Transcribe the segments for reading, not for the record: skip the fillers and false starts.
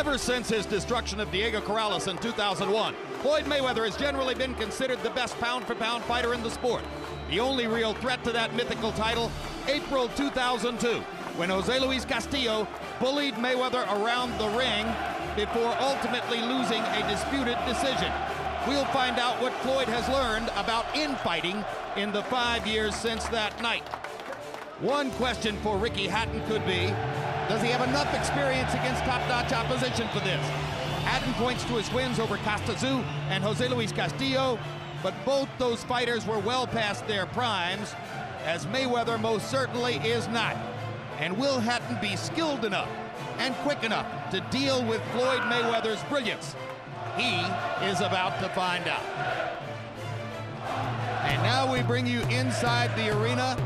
Ever since his destruction of Diego Corrales in 2001, Floyd Mayweather has generally been considered the best pound-for-pound fighter in the sport. The only real threat to that mythical title, April 2002, when Jose Luis Castillo bullied Mayweather around the ring before ultimately losing a disputed decision. We'll find out what Floyd has learned about infighting in the 5 years since that night. One question for Ricky Hatton could be, does he have enough experience against top-notch opposition for this? Hatton points to his wins over Castazu and Jose Luis Castillo, but both those fighters were well past their primes, as Mayweather most certainly is not. And will Hatton be skilled enough and quick enough to deal with Floyd Mayweather's brilliance? He is about to find out. And now we bring you inside the arena,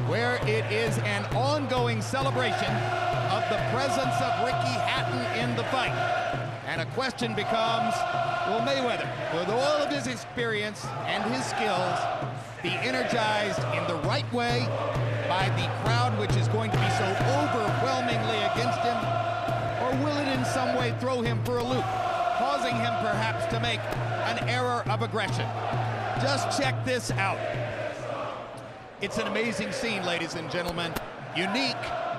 where it is an ongoing celebration of the presence of Ricky Hatton in the fight. And a question becomes, will Mayweather, with all of his experience and his skills, be energized in the right way by the crowd which is going to be so overwhelmingly against him? Or will it in some way throw him for a loop, causing him perhaps to make an error of aggression? Just check this out. It's an amazing scene, ladies and gentlemen. Unique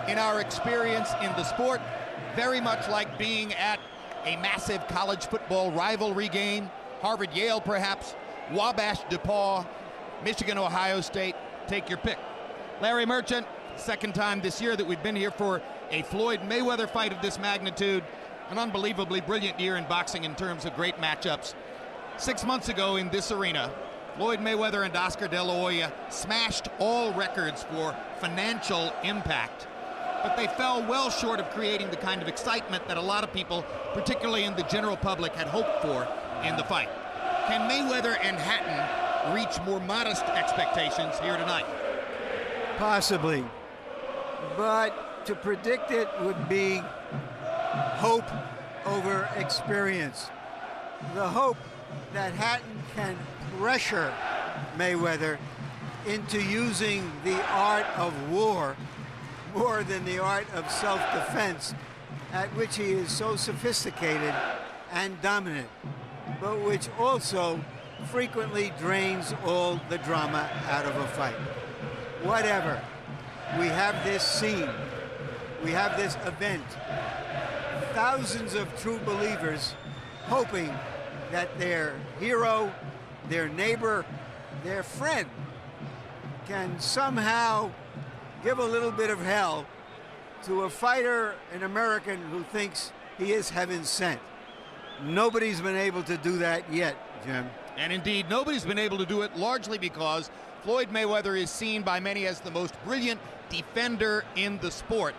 in our experience in the sport, very much like being at a massive college football rivalry game, Harvard-Yale perhaps, Wabash-DePaul, Michigan-Ohio State, take your pick. Larry Merchant, second time this year that we've been here for a Floyd Mayweather fight of this magnitude, an unbelievably brilliant year in boxing in terms of great matchups. 6 months ago in this arena, Floyd Mayweather and Oscar De La Hoya smashed all records for financial impact, but they fell well short of creating the kind of excitement that a lot of people, particularly in the general public, had hoped for in the fight. Can Mayweather and Hatton reach more modest expectations here tonight? Possibly, but to predict it would be hope over experience. The hope that Hatton can pressure Mayweather into using the art of war more than the art of self-defense, at which he is so sophisticated and dominant, but which also frequently drains all the drama out of a fight. Whatever, we have this scene, we have this event, thousands of true believers hoping that their hero, their neighbor, their friend can somehow give a little bit of hell to a fighter, an American who thinks he is heaven sent. Nobody's been able to do that yet, Jim. And indeed, nobody's been able to do it, largely because Floyd Mayweather is seen by many as the most brilliant defender in the sport.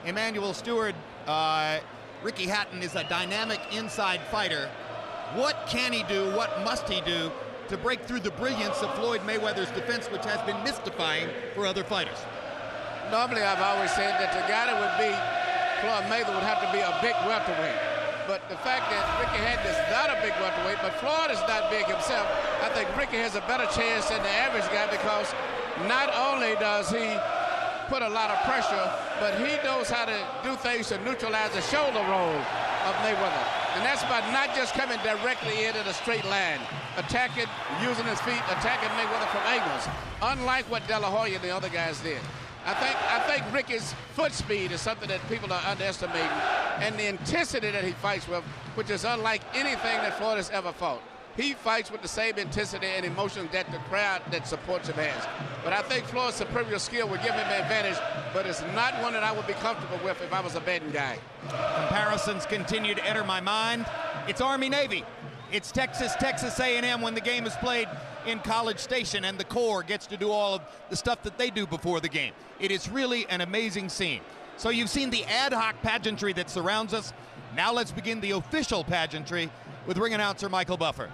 Emmanuel Stewart, Ricky Hatton is a dynamic inside fighter. What can he do, what must he do to break through the brilliance of Floyd Mayweather's defense, which has been mystifying for other fighters? Normally, I've always said that the guy that would beat Floyd Mayweather would have to be a big welterweight. But the fact that Ricky Hatton is not a big welterweight, but Floyd is not big himself, I think Ricky has a better chance than the average guy, because not only does he put a lot of pressure, but he knows how to do things to neutralize the shoulder roll of Mayweather. And that's by not just coming directly in a straight line, attacking, using his feet, attacking Mayweather from angles, unlike what De La Hoya and the other guys did. I think Ricky's foot speed is something that people are underestimating, and the intensity that he fights with, which is unlike anything that Floyd has ever fought. He fights with the same intensity and emotion that the crowd that supports him has. But I think Floyd's superior skill would give him an advantage, but it's not one that I would be comfortable with if I was a betting guy. Comparisons continue to enter my mind. It's Army-Navy. It's Texas A&M when the game is played in College Station, and the Corps gets to do all of the stuff that they do before the game. It is really an amazing scene. So you've seen the ad hoc pageantry that surrounds us. Now let's begin the official pageantry with ring announcer Michael Buffer.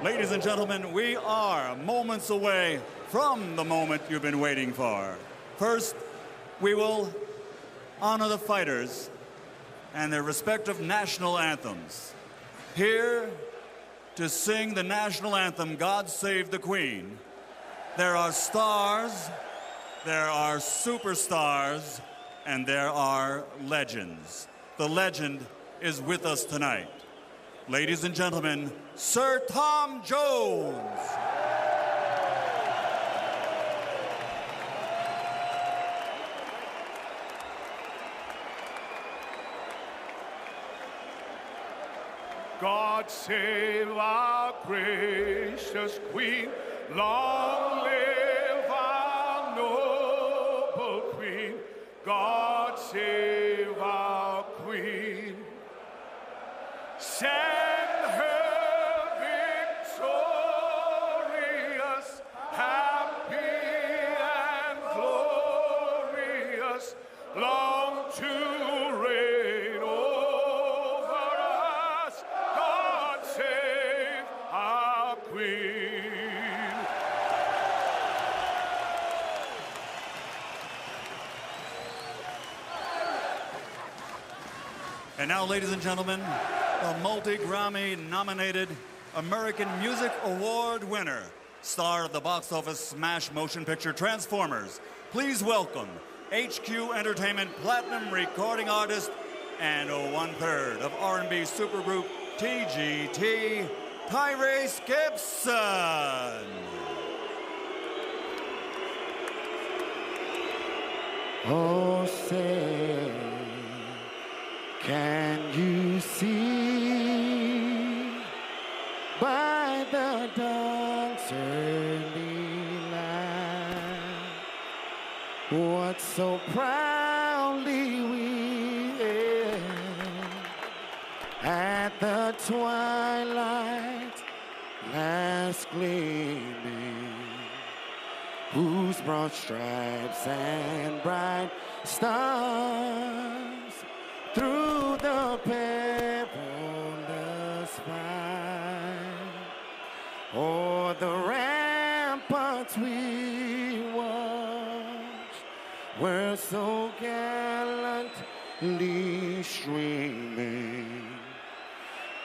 Ladies and gentlemen, we are moments away from the moment you've been waiting for. First, we will honor the fighters and their respective national anthems. Here to sing the national anthem, God Save the Queen, there are stars, there are superstars, and there are legends. The legend is with us tonight. Ladies and gentlemen, Sir Tom Jones. God save our gracious Queen, long live our noble Queen. God save our Queen. Send her victorious, happy and glorious, long to reign over us. God save our Queen. And now, ladies and gentlemen, the multi-Grammy-nominated American Music Award winner, star of the box office smash motion picture Transformers. Please welcome HQ Entertainment Platinum recording artist and 1/3 of R&B supergroup TGT, Tyrese Gibson. Oh, say, can you see by the dawn's early light what so proudly we hailed at the twilight's last gleaming, whose broad stripes and bright stars through the perilous fight, o'er the ramparts we watched, were so gallantly streaming,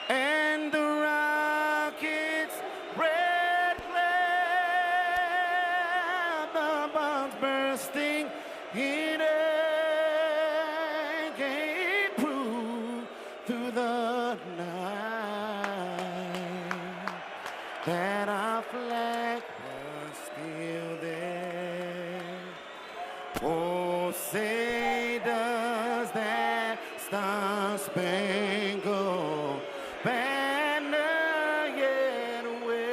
and the rockets' red glare, the bombs bursting in air, gave proof through the night that our flag was still there. Oh, say does that star-spangled banner yet wave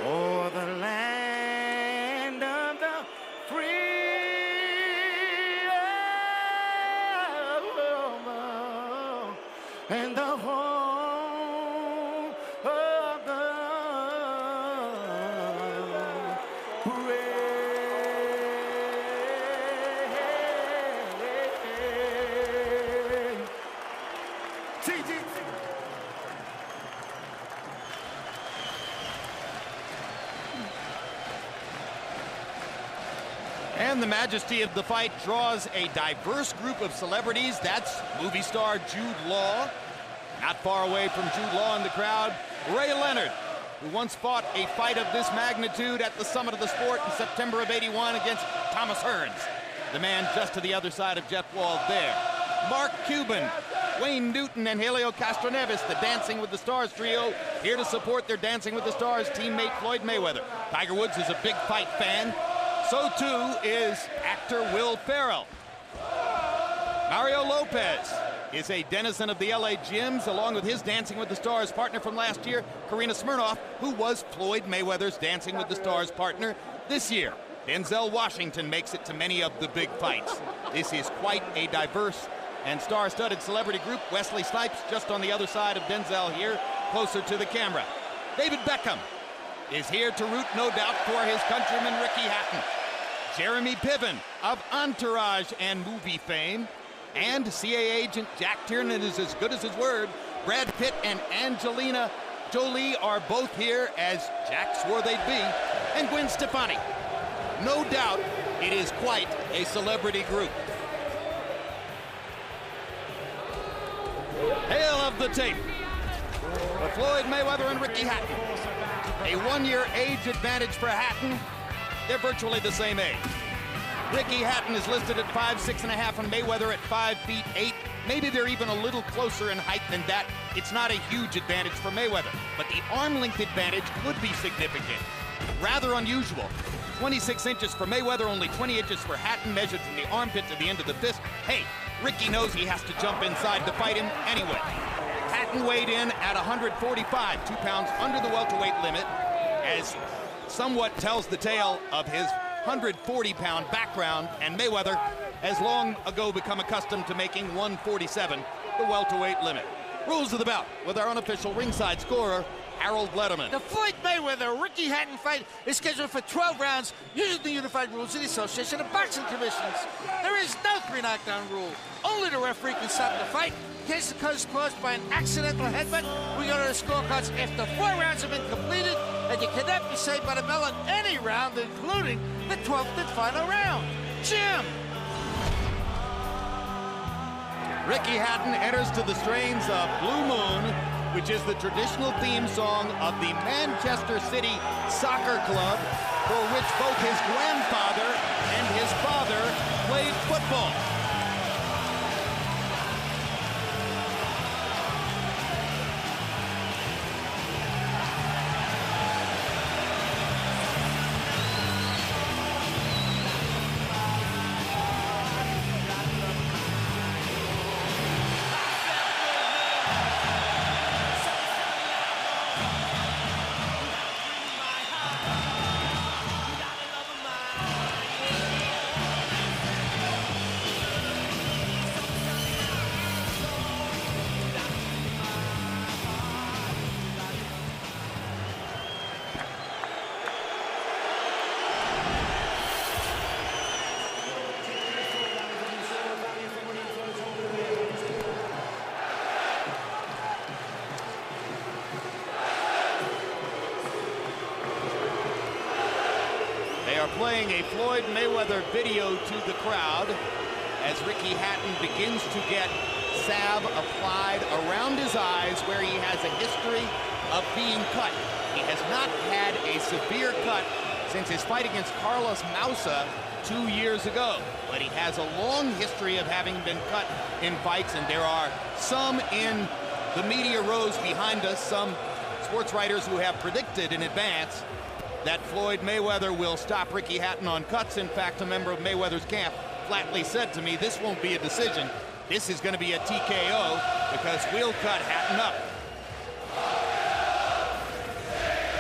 o'er the land of the free, and the home of the brave. TGT. And the majesty of the fight draws a diverse group of celebrities. That's movie star Jude Law. Not far away from Jude Law in the crowd, Ray Leonard, who once fought a fight of this magnitude at the summit of the sport in September of '81 against Thomas Hearns. The man just to the other side of Jeff Wald there. Mark Cuban, Wayne Newton, and Helio Castroneves, the Dancing with the Stars trio, here to support their Dancing with the Stars teammate Floyd Mayweather. Tiger Woods is a big fight fan. So too is actor Will Ferrell. Mario Lopez is a denizen of the LA gyms, along with his Dancing with the Stars partner from last year, Karina Smirnoff, who was Floyd Mayweather's Dancing with the Stars partner this year. Denzel Washington makes it to many of the big fights. This is quite a diverse and star-studded celebrity group. Wesley Snipes just on the other side of Denzel here, closer to the camera. David Beckham is here to root, no doubt, for his countryman Ricky Hatton. Jeremy Piven of Entourage and movie fame, and CIA agent Jack Tiernan is as good as his word. Brad Pitt and Angelina Jolie are both here, as Jack swore they'd be, and Gwen Stefani. No doubt it is quite a celebrity group. Hail of the tape. For Floyd Mayweather and Ricky Hatton. A one-year age advantage for Hatton. They're virtually the same age. Ricky Hatton is listed at 5'6.5" and Mayweather at 5'8". Maybe they're even a little closer in height than that. It's not a huge advantage for Mayweather, but the arm length advantage could be significant. Rather unusual. 26 inches for Mayweather, only 20 inches for Hatton, measured from the armpit to the end of the fist. Hey, Ricky knows he has to jump inside to fight him anyway. Hatton weighed in at 145, 2 pounds under the welterweight limit, as somewhat tells the tale of his 140-pound background, and Mayweather has long ago become accustomed to making 147 the welterweight limit. Rules of the bout with our unofficial ringside scorer, Harold Letterman. The Floyd Mayweather-Ricky Hatton fight is scheduled for 12 rounds using the unified rules of the Association of Boxing Commissions. There is no 3-knockdown rule. Only the referee can stop the fight. In case the cut is caused by an accidental headbutt, we go to the scorecards after 4 rounds have been completed, and you cannot be saved by the bell in any round, including the 12th and final round. Jim! Ricky Hatton enters to the strains of Blue Moon, which is the traditional theme song of the Manchester City Soccer Club, for which both his grandfather and his father played football. Playing a Floyd Mayweather video to the crowd as Ricky Hatton begins to get salve applied around his eyes where he has a history of being cut. He has not had a severe cut since his fight against Carlos Mausa 2 years ago, but he has a long history of having been cut in fights, and there are some in the media rows behind us, some sports writers who have predicted in advance that Floyd Mayweather will stop Ricky Hatton on cuts. In fact, a member of Mayweather's camp flatly said to me, this won't be a decision. This is going to be a TKO because we'll cut Hatton up.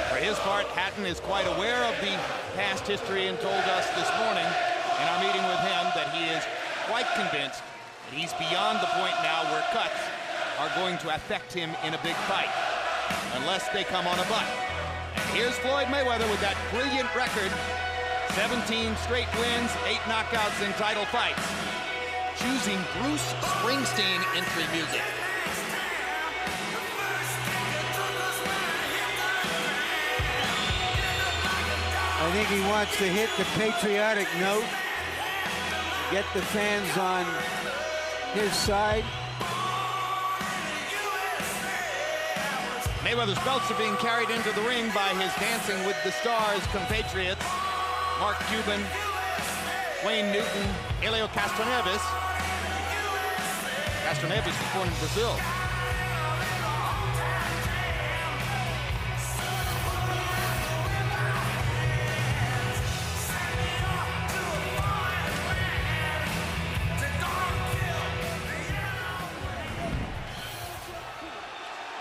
For his part, Hatton is quite aware of the past history and told us this morning in our meeting with him that he is quite convinced that he's beyond the point now where cuts are going to affect him in a big fight, unless they come on a butt. Here's Floyd Mayweather with that brilliant record. 17 straight wins, 8 knockouts in title fights. Choosing Bruce Springsteen entry music. I think he wants to hit the patriotic note, get the fans on his side. Mayweather's belts are being carried into the ring by his Dancing with the Stars compatriots, Mark Cuban, Wayne Newton, Helio Castroneves. Castroneves was born in Brazil.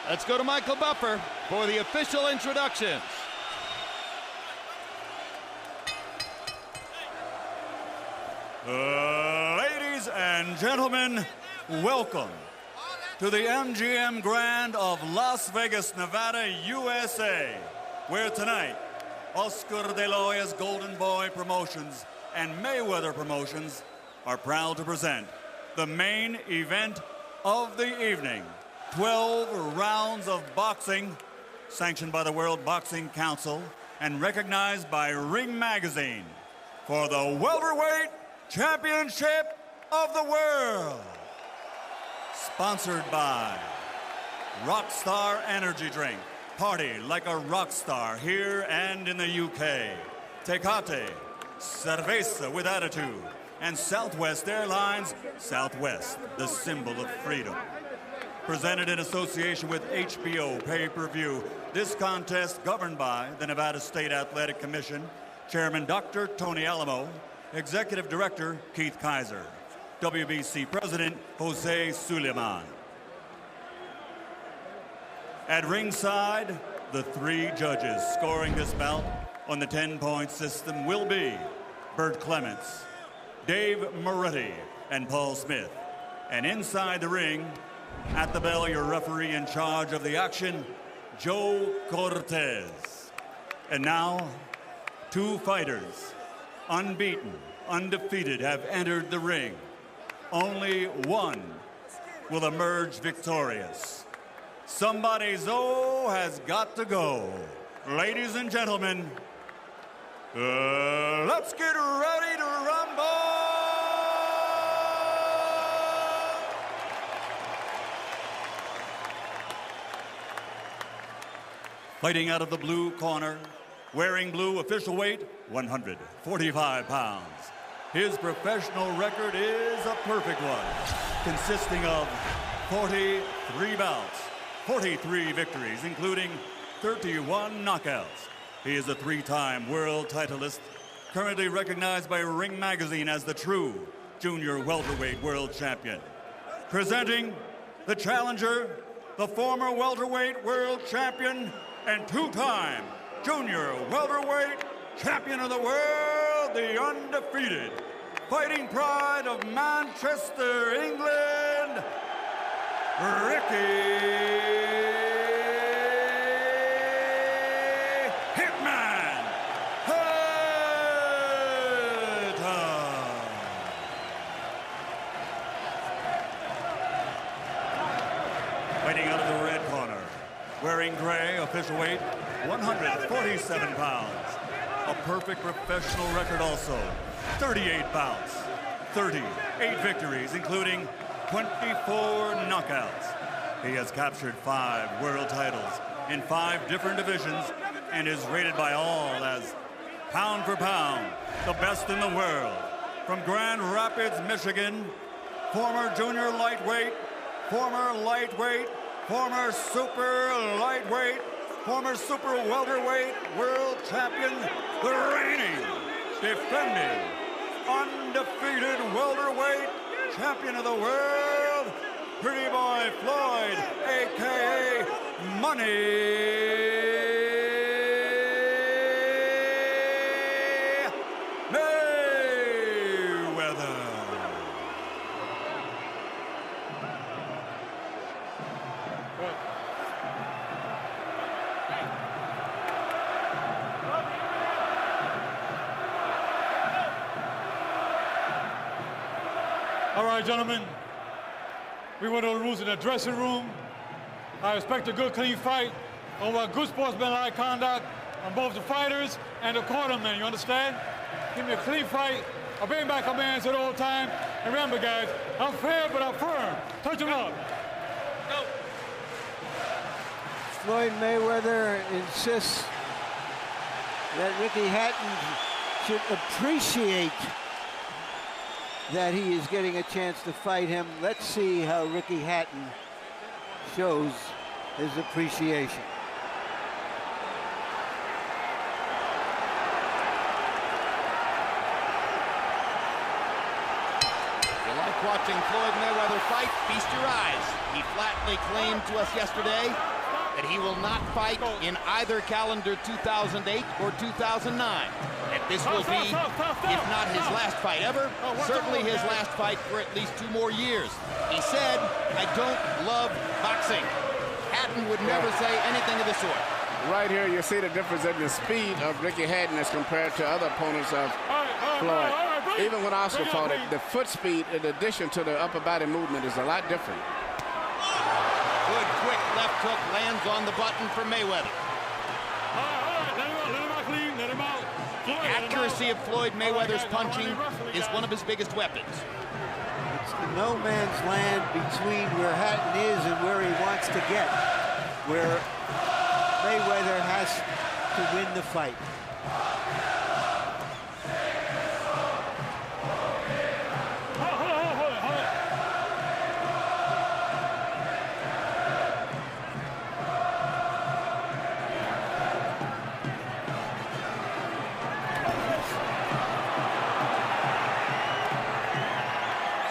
Let's go to Michael Buffer for the official introductions. Ladies and gentlemen, welcome to the MGM Grand of Las Vegas, Nevada, USA, where tonight, Oscar De La Hoya's Golden Boy Promotions and Mayweather Promotions are proud to present the main event of the evening. 12 rounds of boxing sanctioned by the World Boxing Council and recognized by Ring Magazine for the welterweight championship of the world. Sponsored by Rockstar Energy Drink. Party like a rock star here and in the UK. Tecate, cerveza with attitude. And Southwest Airlines, Southwest, the symbol of freedom. Presented in association with HBO Pay-Per-View, this contest governed by the Nevada State Athletic Commission, Chairman Dr. Tony Alamo, Executive Director Keith Kaiser, WBC President Jose Suleiman. At ringside, the 3 judges scoring this bout on the 10-point system will be Bert Clements, Dave Moretti, and Paul Smith. And inside the ring, at the bell, your referee in charge of the action, Joe Cortez. And now, 2 fighters, unbeaten, undefeated, have entered the ring. Only one will emerge victorious. Somebody's O has got to go. Ladies and gentlemen, let's get ready to rumble! Fighting out of the blue corner, wearing blue, official weight, 145 pounds. His professional record is a perfect one, consisting of 43 bouts, 43 victories, including 31 knockouts. He is a 3-time world titleist, currently recognized by Ring Magazine as the true junior welterweight world champion. Presenting the challenger, the former welterweight world champion and 2-time junior welterweight champion of the world, the undefeated fighting pride of Manchester, England, Ricky Hitman Hatton. Fighting out of the red corner, wearing gray, official weight, 147 pounds. A perfect professional record also. 38 bouts, 38 victories, including 24 knockouts. He has captured 5 world titles in 5 different divisions and is rated by all as, pound for pound, the best in the world. From Grand Rapids, Michigan, former junior lightweight, former lightweight, former super lightweight, former super welterweight world champion, the reigning, defending, undefeated welterweight champion of the world, Pretty Boy Floyd, a.k.a. Money Mayweather. All right, gentlemen, we went over the rules in the dressing room. I expect a good, clean fight over good sportsmanlike conduct on both the fighters and the cornermen, you understand? Give me a clean fight, obey my commands at all times, and remember, guys, I'm fair, but I'm firm. Touch him up. Go. Floyd Mayweather insists that Ricky Hatton should appreciate that he is getting a chance to fight him. Let's see how Ricky Hatton shows his appreciation. You like watching Floyd Mayweather fight? Feast your eyes. He flatly claimed to us yesterday that he will not fight in either calendar 2008 or 2009. And this will be, if not his last fight ever, certainly his last fight for at least 2 more years. He said, "I don't love boxing." Hatton would never say anything of the sort. Right here, you see the difference in the speed of Ricky Hatton as compared to other opponents of Floyd. Even when Oscar fought it, the foot speed, in addition to the upper body movement, is a lot different. Good quick left hook lands on the button for Mayweather. All right, let him out clean, let him out. The accuracy of Floyd Mayweather's punching is one of his biggest weapons. It's the no man's land between where Hatton is and where he wants to get, where Mayweather has to win the fight.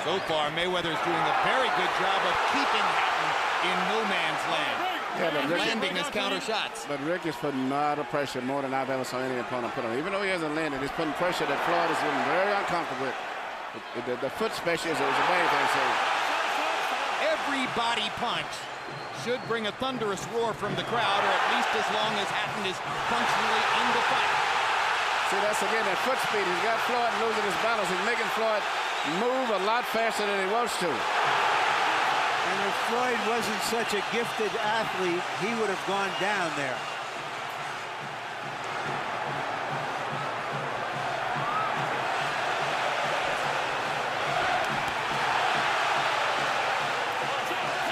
So far, Mayweather is doing a very good job of keeping Hatton in no man's land. Yeah, but Landing his counter shots. But Rick is putting a lot of pressure, more than I've ever saw any opponent put on. Even though he hasn't landed, he's putting pressure that Floyd is getting very uncomfortable with. The foot special is a main thing. So Every body punch should bring a thunderous roar from the crowd, or at least as long as Hatton is functionally in the fight. see, that's again that foot speed. He's got Floyd losing his balance. He's making Floyd move a lot faster than he wants to. And if Floyd wasn't such a gifted athlete, he would have gone down there.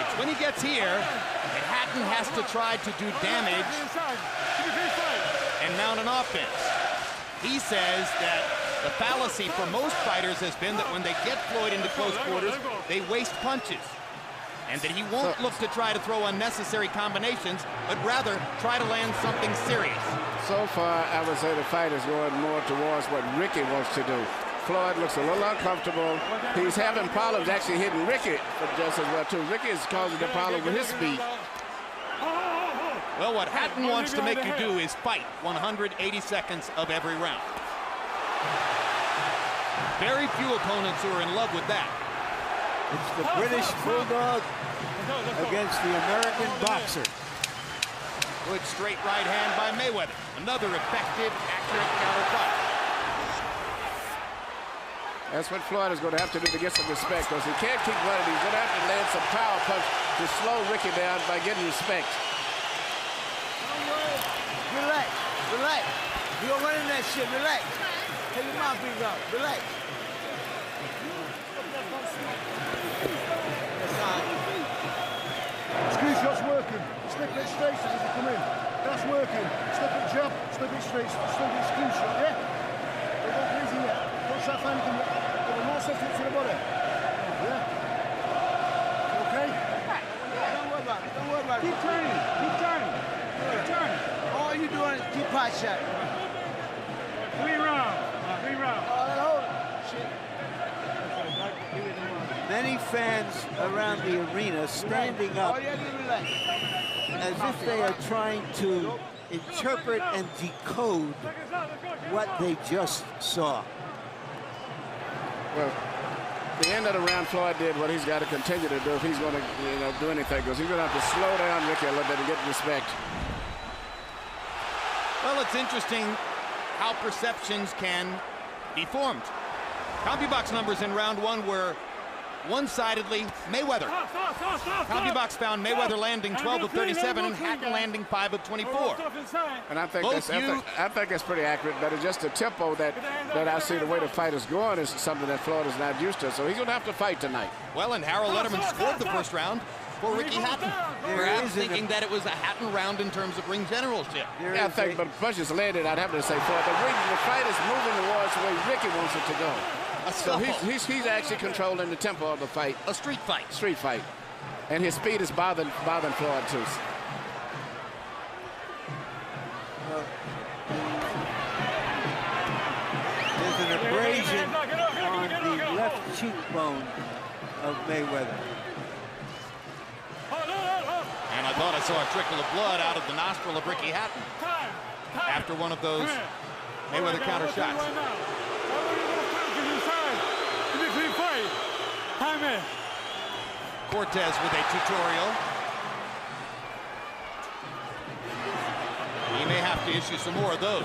It's when he gets here that Hatton has to try to do damage and mount an offense. He says that the fallacy for most fighters has been that when they get Floyd into close quarters, they waste punches. And that he won't look to try to throw unnecessary combinations, but rather try to land something serious. So far, I would say the fight is going more towards what Ricky wants to do. Floyd looks a little uncomfortable. He's having problems actually hitting Ricky just as well, too. Ricky is causing the problem with his speed. Well, what Hatton wants to make you do is fight 180 seconds of every round. Very few opponents who are in love with that. It's the British Bulldog against the American boxer. Good straight right hand by Mayweather. Another effective, accurate counter punch. That's what Floyd is going to have to do to get some respect, because he can't keep running. He's going to have to land some power punch to slow Ricky down by getting respect. Relax, relax. You don't run in that shit, relax. Take your mouthpiece out, relax. Screw shot's working. Slip it straight as you come in. That's working. Slip it jab, slip it straight, slip it screw shot, yeah? Don't go crazy yet. Don't start finding yet. Give a more set to the body. Yeah? Okay? Don't worry about it, don't worry about it. Keep turning, keep turning. Keep turning. All you doing is keep pot shot. 3 rounds. 3 rounds. Oh, that hold it. Shit. Many fans around the arena standing up All you have to do is relax. as if they are trying to interpret and decode what they just saw. Well, the end of the round, Floyd did what he's got to continue to do if he's going to, do anything, because he's going to have to slow down Ricky a little bit and get respect. Well, it's interesting how perceptions can be formed. CompuBox numbers in round one were one-sidedly Mayweather. CompuBox found Mayweather landing 12 of 37 and Hatton landing 5 of 24. And I think that's pretty accurate, but it's just the tempo that I see the way the fight is going is something that Floyd is not used to. So he's going to have to fight tonight. Well, and Harold Letterman scored the first round for Ricky Hatton. Perhaps thinking that it was a Hatton round in terms of ring generalship. Yeah, I think, but punches landed, I'd have to say Floyd. The fight is moving towards the way Ricky wants it to go. So he's actually controlling the tempo of the fight. A street fight. Street fight. And his speed is bothering Floyd, too. There's an abrasion on the left cheekbone of Mayweather. And I thought I saw a trickle of blood out of the nostril of Ricky Hatton after one of those Mayweather counter shots. Cortez with a tutorial. He may have to issue some more of those.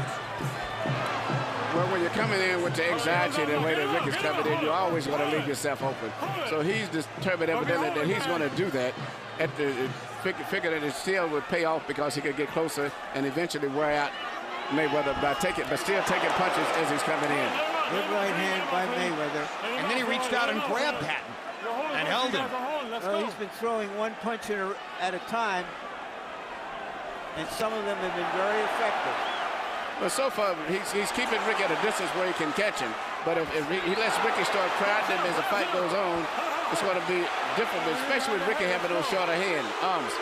Well, when you're coming in with the anxiety the way that Ricky's coming in, you're always going to leave yourself open. So he's determined evidently that he's going to do that. Figure that his steal would pay off because he could get closer and eventually wear out Mayweather but still taking punches as he's coming in. Good right hand by Mayweather. And then he reached out and grabbed Hatton and held him. Well, he's been throwing one punch at a time, and some of them have been very effective. But so far, he's keeping Ricky at a distance where he can catch him. But if he lets Ricky start crowding him as the fight goes on, it's going to be different, especially with Ricky having those shorter arms.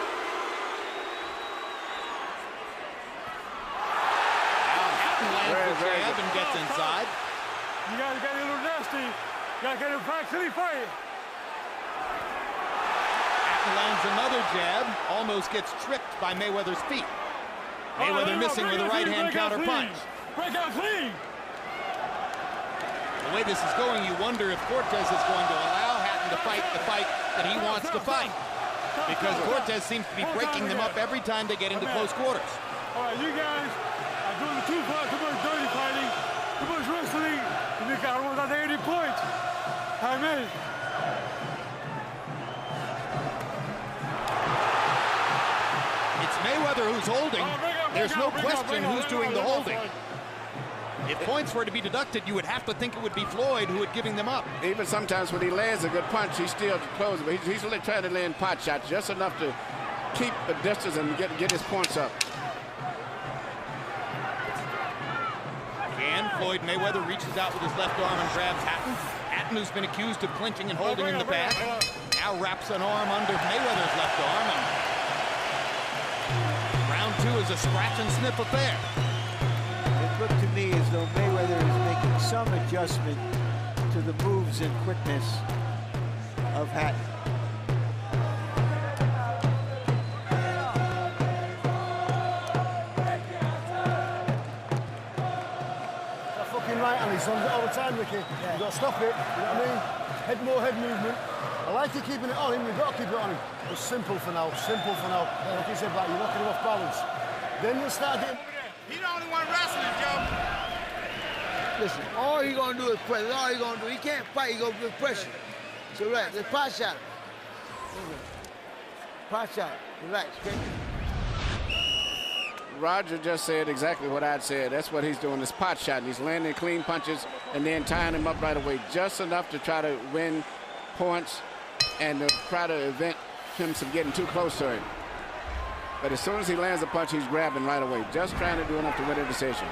Now Hatton lands the jab and gets inside. You got to get a little nasty. You got to get him back to the fight. Hatton lands another jab, almost gets tripped by Mayweather's feet. Mayweather missing with a right-hand counter punch. Break out clean. The way this is going, you wonder if Cortez is going to allow Hatton to fight the fight that he wants to fight. Because Cortez seems to be breaking them up every time they get into close quarters. All right, you guys are doing too much dirty fighting, too much wrestling. You got almost 80 points. I mean. It's Mayweather who's holding. There's no question who's doing the holding. If points were to be deducted, you would have to think it would be Floyd who would giving them up. Even sometimes when he lands a good punch, he's still closing. But he's trying to land pot shots just enough to keep the distance and get his points up. Again, Floyd Mayweather reaches out with his left arm and grabs Hatton. Hatton, who's been accused of clinching and holding in the past, now wraps an arm under Mayweather's left arm. And round two is a scratch and sniff affair. It looked to me as though Mayweather is making some adjustment to the moves and quickness of Hatton. That fucking right hand, he's on it all the time, Ricky. You've got to stop it, you know what I mean? More head movement. I like you keeping it on him, you've got to keep it on him. It's simple for now, simple for now. Like you said, you're knocking him off balance. Then you'll start getting... He's the only one wrestling, Joe. Listen, all he's going to do is press. That's all he's going to do. He can't fight. He's going to put pressure. So relax. Let's pot shot him. Pot shot him. Relax, okay? Roger just said exactly what I'd said. That's what he's doing, this pot shot. He's landing clean punches and then tying him up right away, just enough to try to win points and to try to prevent him from getting too close to him. But as soon as he lands a punch, he's grabbing right away, just trying to do enough to win a decision.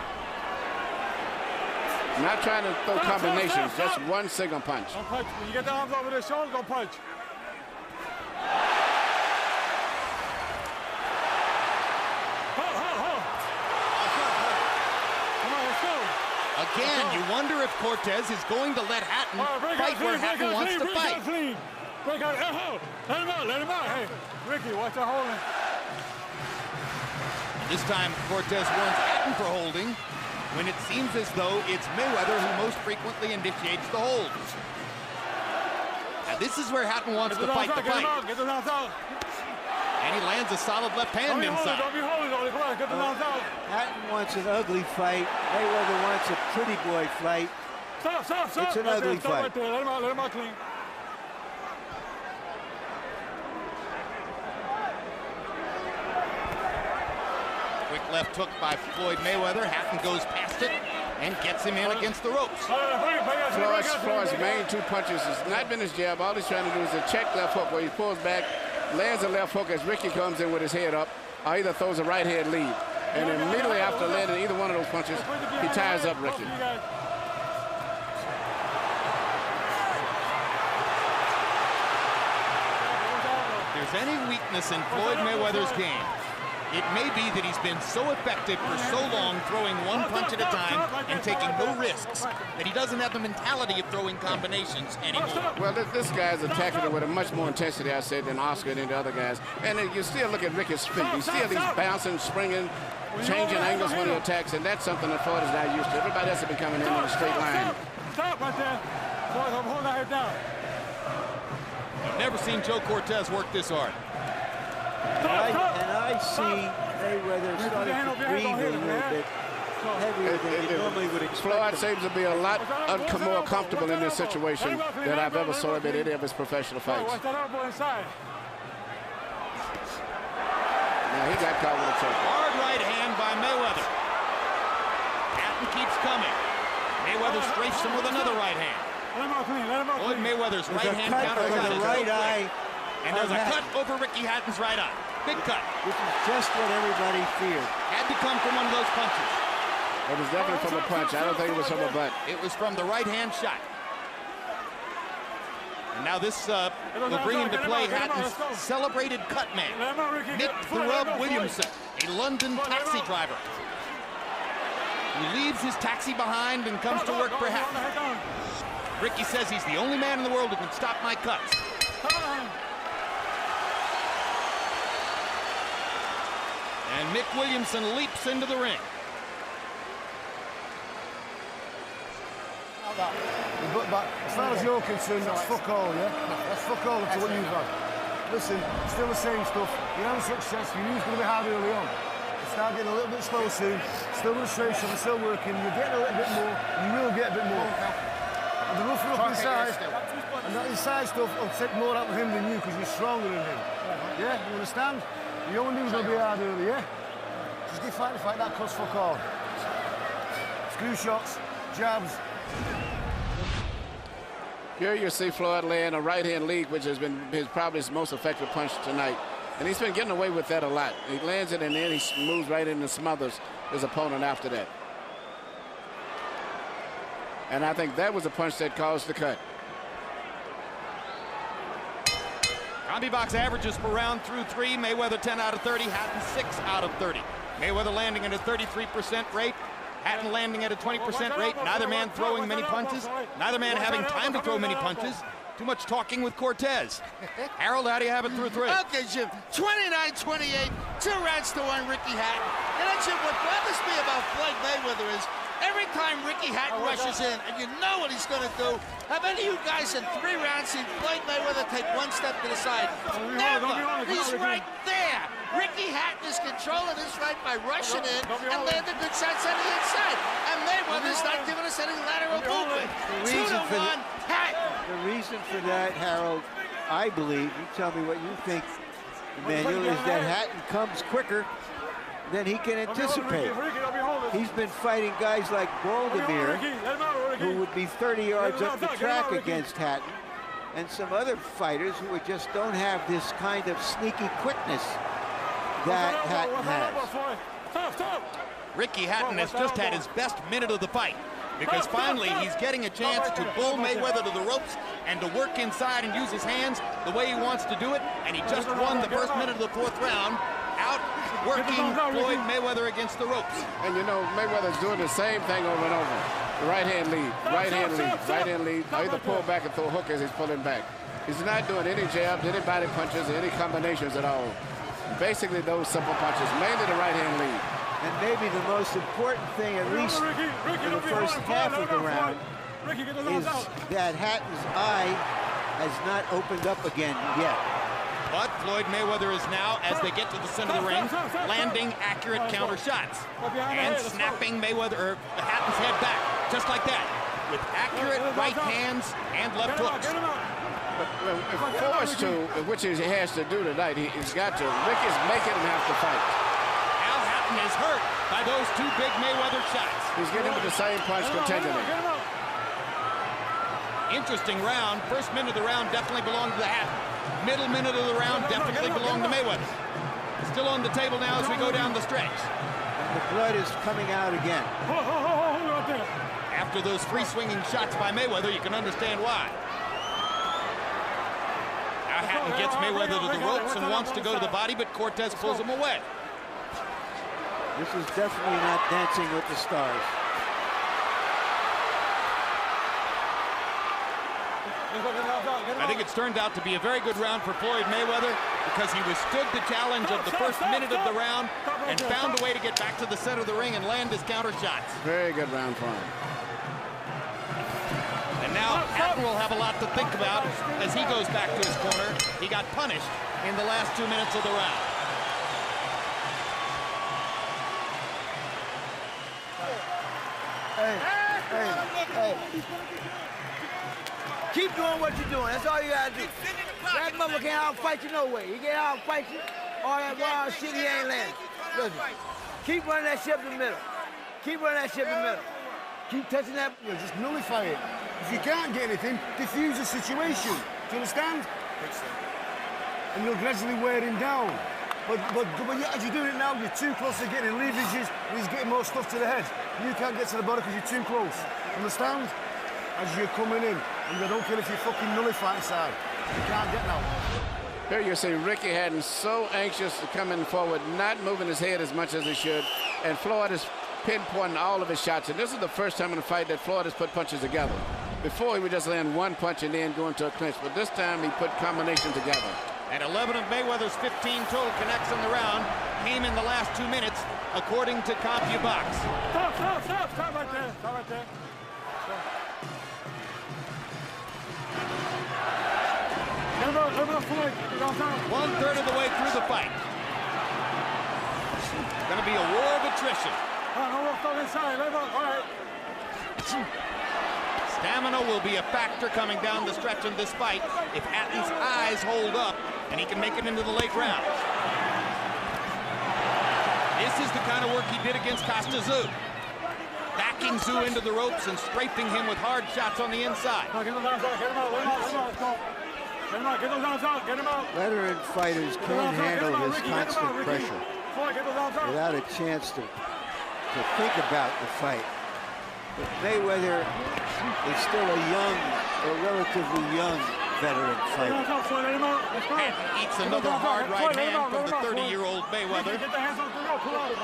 Not trying to throw combinations, just one single punch. Don't punch. When you get the arms over their shoulders, don't punch. Again, you wonder if Cortez is going to let Hatton fight where Hatton wants to fight. Break out, let him out, let him out. Hey, Ricky, watch that holding. This time, Cortez warns Hatton for holding, when it seems as though it's Mayweather who most frequently initiates the holds. Now, this is where Hatton wants to fight the fight. Get the knocked out. And he lands a solid left hand inside. Don't be holding, come on, get the knocked out. Hatton wants an ugly fight. Mayweather wants a pretty boy fight. Stop. It's an ugly fight. Right there. Let him out clean. Quick left hook by Floyd Mayweather. Hatton goes past it and gets him in against the ropes. Floyd's main two punches has not been his jab. All he's trying to do is a check left hook where he pulls back, lands a left hook as Ricky comes in with his head up, or either throws a right hand lead. And immediately after landing either one of those punches, he ties up Ricky. If there's any weakness in Floyd Mayweather's game, it may be that he's been so effective for so long throwing one punch at a time and taking no risks that he doesn't have the mentality of throwing combinations anymore. Well, this guy's attacking it with a much more intensity, I said, than Oscar and the other guys. And you still look at Ricky's feet. He's bouncing, springing, changing angles when he attacks, and that's something that Floyd is not used to. Everybody else has been coming in a straight line. Stop right there. Floyd, I'm holding that head down. I've never seen Joe Cortez work this hard. And I see Mayweather starting to breathe a little bit heavier than you normally would expect. Floyd seems to be a lot more comfortable in this situation than I've ever saw him in any of his professional fights. Now he got caught with a choke. Hard right hand by Mayweather. Hatton keeps coming. Mayweather strafes him with another right hand. Floyd Mayweather's right hand counter shot is right eye. And there's a cut over Ricky Hatton's right eye. Big cut. This is just what everybody feared. Had to come from one of those punches. It was definitely from a punch. I don't think it was from a butt. It was from the right hand shot. And now this will bring into play Hatton's celebrated cut man, Nick the Rub Williamson, a London taxi driver, who leaves his taxi behind and comes to work for Hatton. Ricky says he's the only man in the world who can stop my cuts. And Nick Williamson leaps into the ring. But as far as you're concerned, that's fuck all, yeah? That's fuck all to what you've had. Listen, still the same stuff. You're having success. You knew it was going to be hard early on. You start getting a little bit slow soon. Still with the straight shot, still working. You're getting a little bit more. You will get a bit more. And the rougher up inside, and that inside stuff will take more out of him than you because you're stronger than him. Yeah, you understand? You only knew it was going to be hard early, yeah? Just keep fighting the fight. That costs fuck all. Screw shots, jabs. Here you see Floyd laying a right-hand lead, which has been probably his most effective punch tonight. And he's been getting away with that a lot. He lands it and then he moves right in and smothers his opponent after that. And I think that was a punch that caused the cut. Combi box averages per round through 3. Mayweather 10 out of 30, Hatton 6 out of 30. Mayweather landing at a 33% rate. Hatton landing at a 20% rate. Neither man throwing many punches. Neither man having time to throw many punches. Too much talking with Cortez. Harold, how do you have it through 3? Okay, Jim. 29-28, 2 rounds to 1, Ricky Hatton. And Jim, what bothers me about Floyd Mayweather is every time Ricky Hatton rushes in, and you know what he's going to do, have any of you guys in 3 rounds seen Floyd Mayweather take 1 step to the side? Never. He's right there. Ricky Hatton is controlling this fight by rushing in and landing good shots on the inside. And Mayweather's not giving us any lateral movement. 2-1, Hatton. The reason for that, Harold, I believe, you tell me what you think, Emmanuel, is that Hatton comes quicker than he can anticipate. He's been fighting guys like Baldomir, who would be 30 yards up the track against Hatton, and some other fighters who just don't have this kind of sneaky quickness that Hatton has. Ricky Hatton has just had his best minute of the fight because finally he's getting a chance to bull Mayweather to the ropes and to work inside and use his hands the way he wants to do it, and he just won the first minute of the 4th round out working Floyd Mayweather against the ropes. And you know, Mayweather's doing the same thing over and over. The right-hand lead, right-hand lead, right-hand lead. Either pull back and throw hook as he's pulling back. He's not doing any jabs, any body punches, or any combinations at all. Basically those simple punches, mainly the right-hand lead. And maybe the most important thing, at least in the first half of the round, is that Hatton's eye has not opened up again yet. But Floyd Mayweather is now, as they get to the center of the ring, landing accurate counter shots and snapping Hatton's head back, just like that, with accurate right hands and left hooks. But if forced to, which he has to do tonight, he's got to. Ricky's making him have to fight. Now Hatton is hurt by those 2 big Mayweather shots. He's getting with the same punch continually. Interesting round. First minute of the round definitely belonged to the Hatton. Middle minute of the round definitely belonged to Mayweather. Still on the table now as we go down the stretch. And the blood is coming out again. After those 3 swinging shots by Mayweather, you can understand why. Now Hatton gets Mayweather to the ropes and wants to go to the body, but Cortez pulls him away. This is definitely not Dancing with the Stars. I think it's turned out to be a very good round for Floyd Mayweather because he withstood the challenge of the first minute of the round and found a way to get back to the center of the ring and land his counter shots. Very good round for him. And now Hatton will have a lot to think about as he goes back to his corner. He got punished in the last 2 minutes of the round. Hey. Keep doing what you're doing. That's all you gotta do. That mother can't outfight you no way. He can't outfight you. All that wild shit, he ain't landing. Listen, keep running that shit up the middle. Keep running that shit up the middle. Keep touching that. You know, just nullify it. If you can't get anything, diffuse the situation. Do you understand? And you'll gradually wear him down. But as you're doing it now, you're too close to getting leverages, and he's getting more stuff to the head. You can't get to the body because you're too close. Understand? As you're coming in, and I don't care if you fucking nullify inside. You can't get now. Here you see Ricky Hatton so anxious to come in forward, not moving his head as much as he should, and Floyd is pinpointing all of his shots. And this is the first time in the fight that Floyd has put punches together. Before, he would just land one punch and then go into a clinch, but this time he put combination together. And 11 of Mayweather's 15 total connects in the round came in the last 2 minutes, according to CompuBox. Stop right there. Stop right there. Floyd. 1/3 of the way through the fight. It's going to be a war of attrition. All right. Stamina will be a factor coming down the stretch in this fight if Hatton's eyes hold up and he can make it into the late rounds. This is the kind of work he did against Costa Tszyu. Backing Tszyu into the ropes and scraping him with hard shots on the inside. Get him out. Veteran fighters can't handle this constant pressure without a chance to think about the fight. But Mayweather is still a relatively young veteran fighter. Hatton eats another hard right hand from the 30-year-old Mayweather. Get the hands on the rope. Pull out.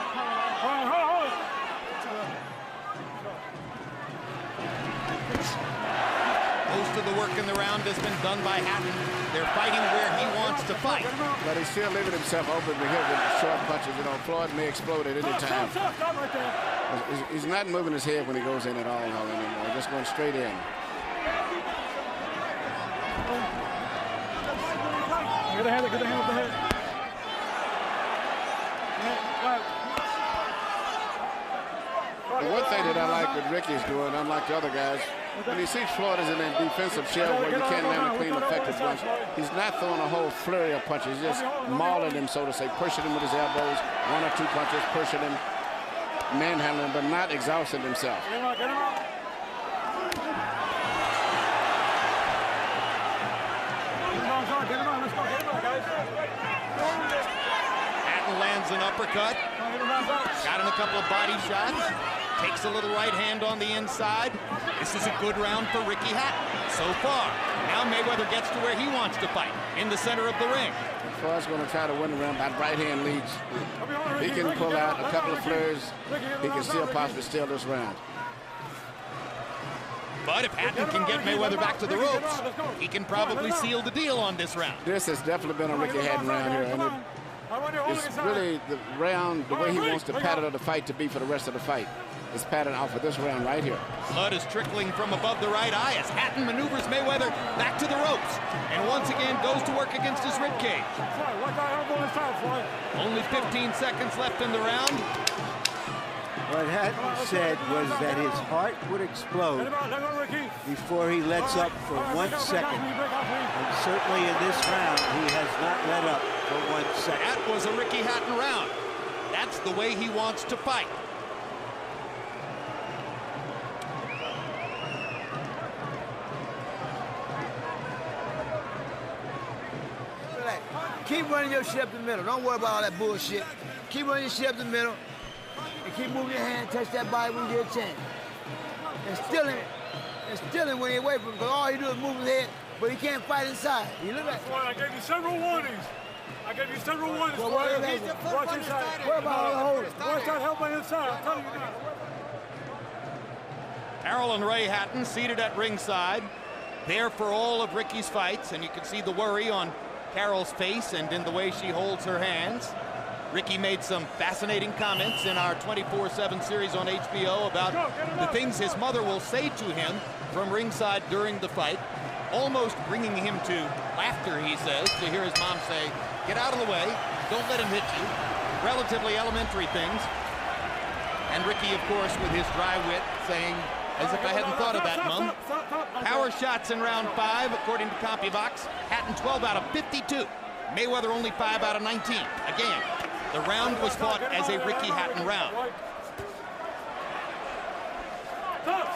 Most of the work in the round has been done by Hatton. They're fighting where he wants to fight. But he's still leaving himself open to hit with short punches. You know, Floyd may explode at any time. Stop right there. He's not moving his head when he goes in at all anymore. Just going straight in. Get the hand with the head. The one thing that I like what Ricky's doing, unlike the other guys, when he sees Floyd is in that defensive shell where you can't land a clean, effective punch, he's not throwing a whole flurry of punches. He's just mauling him, so to say, pushing him with his elbows, 1 or 2 punches, pushing him, manhandling him, but not exhausting himself. Get him out. Let's go, guys. Hatton lands an uppercut. Got him a couple of body shots. Takes a little right hand on the inside. This is a good round for Ricky Hatton so far. Now Mayweather gets to where he wants to fight, in the center of the ring. Floyd's going to try to win the round by right hand leads. He can pull out a couple of flurries. He can still possibly steal this round. But if Hatton can get Mayweather back to the ropes, he can probably seal the deal on this round. This has definitely been a Ricky Hatton round here, and it's really the round, the way he wants the pattern of the fight to be for the rest of the fight. Is patterned off of this round right here. Blood is trickling from above the right eye as Hatton maneuvers Mayweather back to the ropes and once again goes to work against his ribcage. Only 15 seconds left in the round. What Hatton said was that his heart would explode before he lets up for 1 second. And certainly in this round, he has not let up for 1 second. That was a Ricky Hatton round. That's the way he wants to fight. Keep running your shit up the middle. Don't worry about all that bullshit. Keep running your shit up the middle. And keep moving your hand, touch that body when you get a chance. And still him when he away from him, because all he do is move his head, but he can't fight inside. You look at I gave you several warnings. Well, watch inside. What about all the holding? Watch that help on inside. I'm telling you now. Carroll and Ray Hatton seated at ringside, there for all of Ricky's fights, and you can see the worry on Carroll's face and in the way she holds her hands. Ricky made some fascinating comments in our 24/7 series on HBO about the things his mother will say to him from ringside during the fight, almost bringing him to laughter, he says, to hear his mom say, "Get out of the way, don't let him hit you." Relatively elementary things. And Ricky, of course, with his dry wit, saying, as if I hadn't thought of that, Mum. Power shots in round 5, according to CompuBox. Hatton 12 out of 52. Mayweather only 5 out of 19. Again, the round was fought as a Ricky Hatton round. Stop!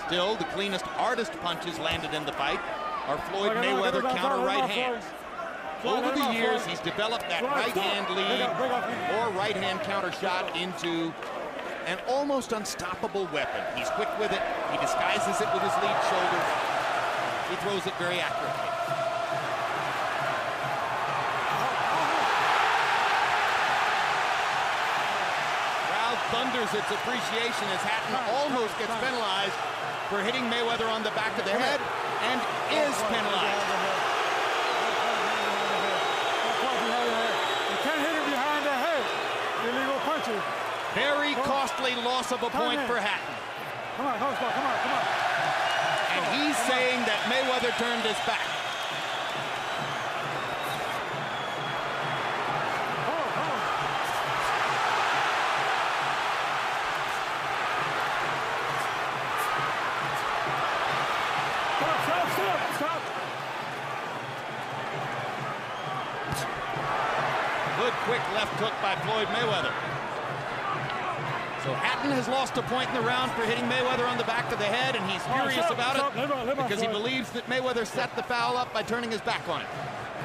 Still, the cleanest, hardest punches landed in the fight are Floyd Mayweather counter right hands. Over the years, he's developed that right hand lead or right hand counter shot into an almost unstoppable weapon. He's quick with it. He disguises it with his lead shoulder. He throws it very accurately. Crowd thunders its appreciation as Hatton almost gets penalized for hitting Mayweather on the back of the head and is penalized. You can't hit him behind the head. Illegal punches. Very costly loss of a point for Hatton. Come on. And he's saying that Mayweather turned his back. Stop. Good quick left hook by Floyd Mayweather. So Hatton has lost a point in the round for hitting Mayweather on the back of the head, and he's furious about it because he believes that Mayweather set the foul up by turning his back on it.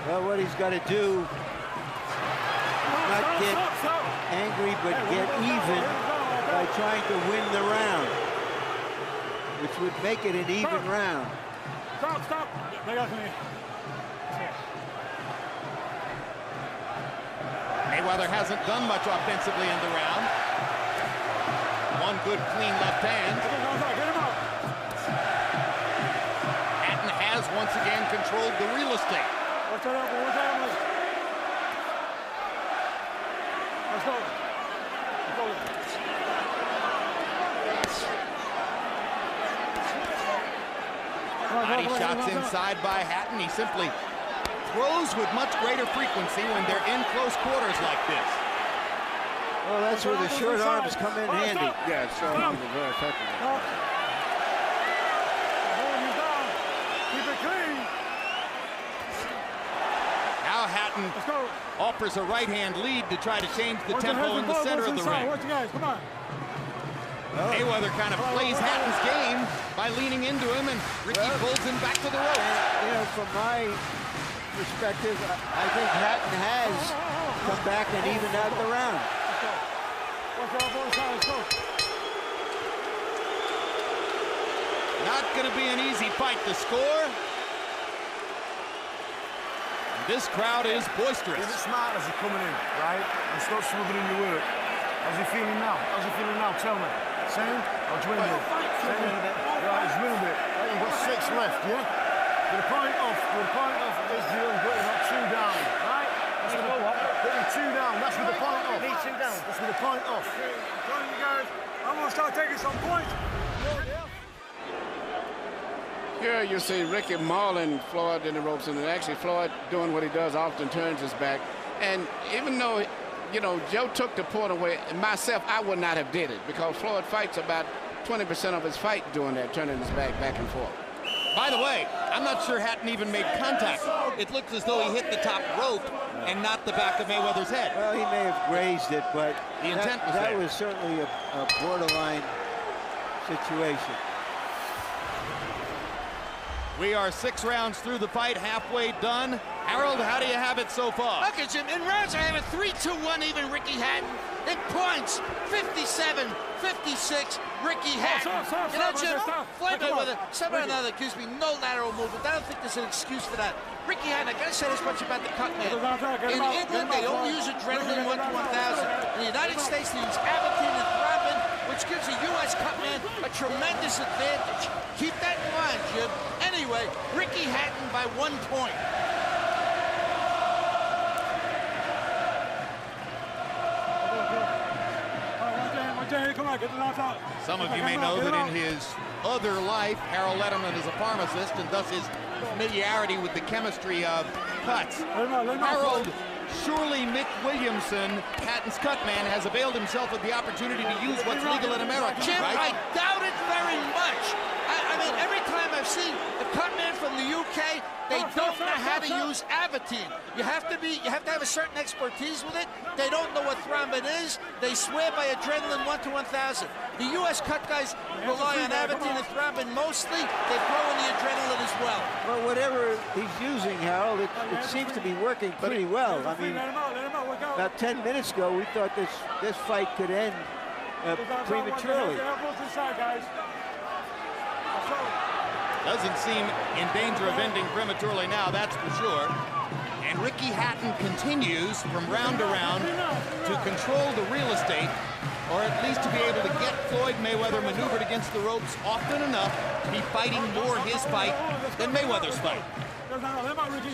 Well, what he's got to do is not get angry, but get even by trying to win the round, which would make it an even round. Stop. Mayweather hasn't done much offensively in the round. One good clean left hand. Hatton has once again controlled the real estate. Let's go. Body shots inside by Hatton. He simply throws with much greater frequency when they're in close quarters like this. Well, that's where the short arms come in handy. Yeah, short arms are very effective. Keep it clean. Now Hatton offers a right-hand lead to try to change the tempo in the center of the ring. Watch you guys, come on. Mayweather kind of plays Hatton's game by leaning into him, and Ricky pulls him back to the ropes. You know, from my perspective, I think Hatton has come back and evened out the round. Not going to be an easy fight to score. This crowd is boisterous. Is it smart as you're coming in, right? And start smothering your work. How's he feeling now? Tell me. Same or dwindle? Same. Right, it's dwindled it. Right, you've got 6 left, yeah? With a point off is you've got 2 down, right? That's with the 2 down. That's with the point off. Need 2 down. That's with the point off. Come on, you guys. I'm gonna start taking some points. Here you see Ricky mauling Floyd in the ropes, and actually Floyd doing what he does, often turns his back. And even though, you know, Joe took the point away, myself, I would not have did it because Floyd fights about 20% of his fight doing that, turning his back and forth. By the way, I'm not sure Hatton even made contact. It looks as though he hit the top rope and not the back of Mayweather's head. Well, he may have grazed it, but the intent was that there. was certainly a borderline situation. We are 6 rounds through the fight, halfway done. Harold, how do you have it so far? Okay, Jim, in rounds I have a 3-2-1 even Ricky Hatton. In points, 57-56 Ricky Hatton. You know, Jim, Floyd Mayweather, somehow or another accused me no lateral movement. I don't think there's an excuse for that. Ricky Hatton, I gotta say this much about the cut man. In England, they only use adrenaline 1 to 1,000. In the United States, they use Avocaine and Thrombin, which gives a U.S. cut man a tremendous advantage. Keep that in mind, Jim. Anyway, Ricky Hatton by 1 point. Some of you may know that in his other life, Harold Letterman is a pharmacist, and thus his familiarity with the chemistry of cuts. Harold Surely Mick Williamson, Hatton's cut man, has availed himself of the opportunity to use what's legal in America, Jim, right? I doubt it very much. I mean, every time I've seen the cut man from the UK, they don't know how to use Avitine. You have to have a certain expertise with it. They don't know what thrombin is. They swear by adrenaline 1 to 1,000. The U.S. cut guys rely on Avitine and thrombin mostly. They throw in the adrenaline as well. Well, whatever he's using, Harold, it seems to be working pretty well. I mean, about 10 minutes ago, we thought this fight could end prematurely. Doesn't seem in danger of ending prematurely now, that's for sure. And Ricky Hatton continues from round to round to control the real estate, or at least to be able to get Floyd Mayweather maneuvered against the ropes often enough to be fighting more his fight than Mayweather's fight.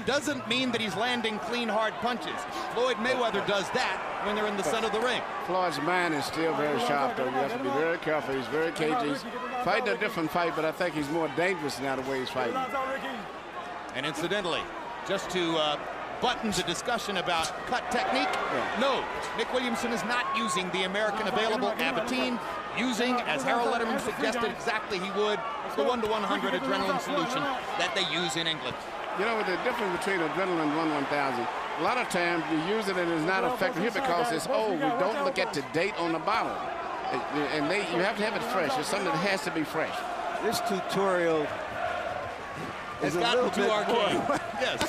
Doesn't mean that he's landing clean, hard punches. Floyd Mayweather does that when they're in the center of the ring. Floyd's mind is still very sharp, though. You have to be very careful. He's very cagey. He's fighting a different fight, but I think he's more dangerous now the way he's fighting. And incidentally, just to button the discussion about cut technique, no, Mick Williamson is not using the American available Avitine, using, as Harold Letterman suggested exactly he would, the 1 to 100 adrenaline solution that they use in England. You know, the difference between adrenaline and 1/1000, a lot of times you use it and it's not effective here because it's old. We don't look at the date on the bottle. And you have to have it fresh. It's something that has to be fresh. This tutorial Has is a gotten little too bit arcane. more. Yes.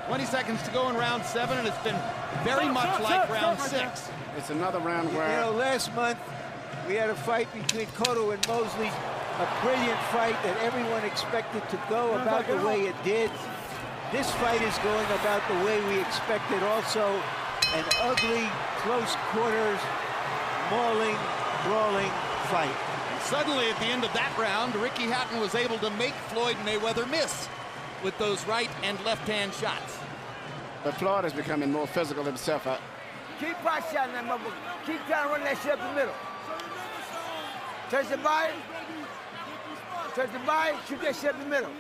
20 seconds to go in round 7, and it's been very much like round 6. It's another round where... You know, last month we had a fight between Cotto and Mosley, a brilliant fight that everyone expected to go about the way it did. This fight is going about the way we expected also. An ugly, close quarters, mauling, brawling fight. And suddenly at the end of that round, Ricky Hatton was able to make Floyd Mayweather miss with those right and left-hand shots. But Floyd is becoming more physical himself. Keep pot shotting that motherfucker. Keep trying to run that shit up the middle. Touch the body. Touch the body. Shoot that shit up the middle.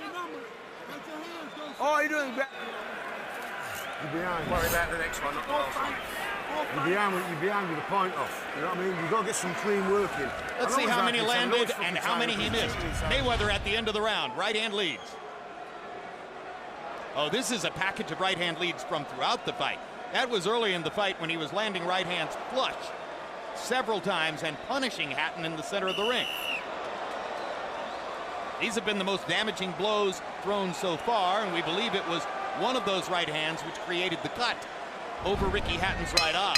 All you're doing is grab. You're behind. Worry about the next one, not the last one. You're behind with the point off. You know what I mean? You've got to get some clean work in. Let's see how many landed and how many he missed. Mayweather at the end of the round, right hand leads. Oh, this is a package of right hand leads from throughout the fight. That was early in the fight when he was landing right hands flush several times and punishing Hatton in the center of the ring. These have been the most damaging blows thrown so far, and we believe it was one of those right hands which created the cut over Ricky Hatton's right eye.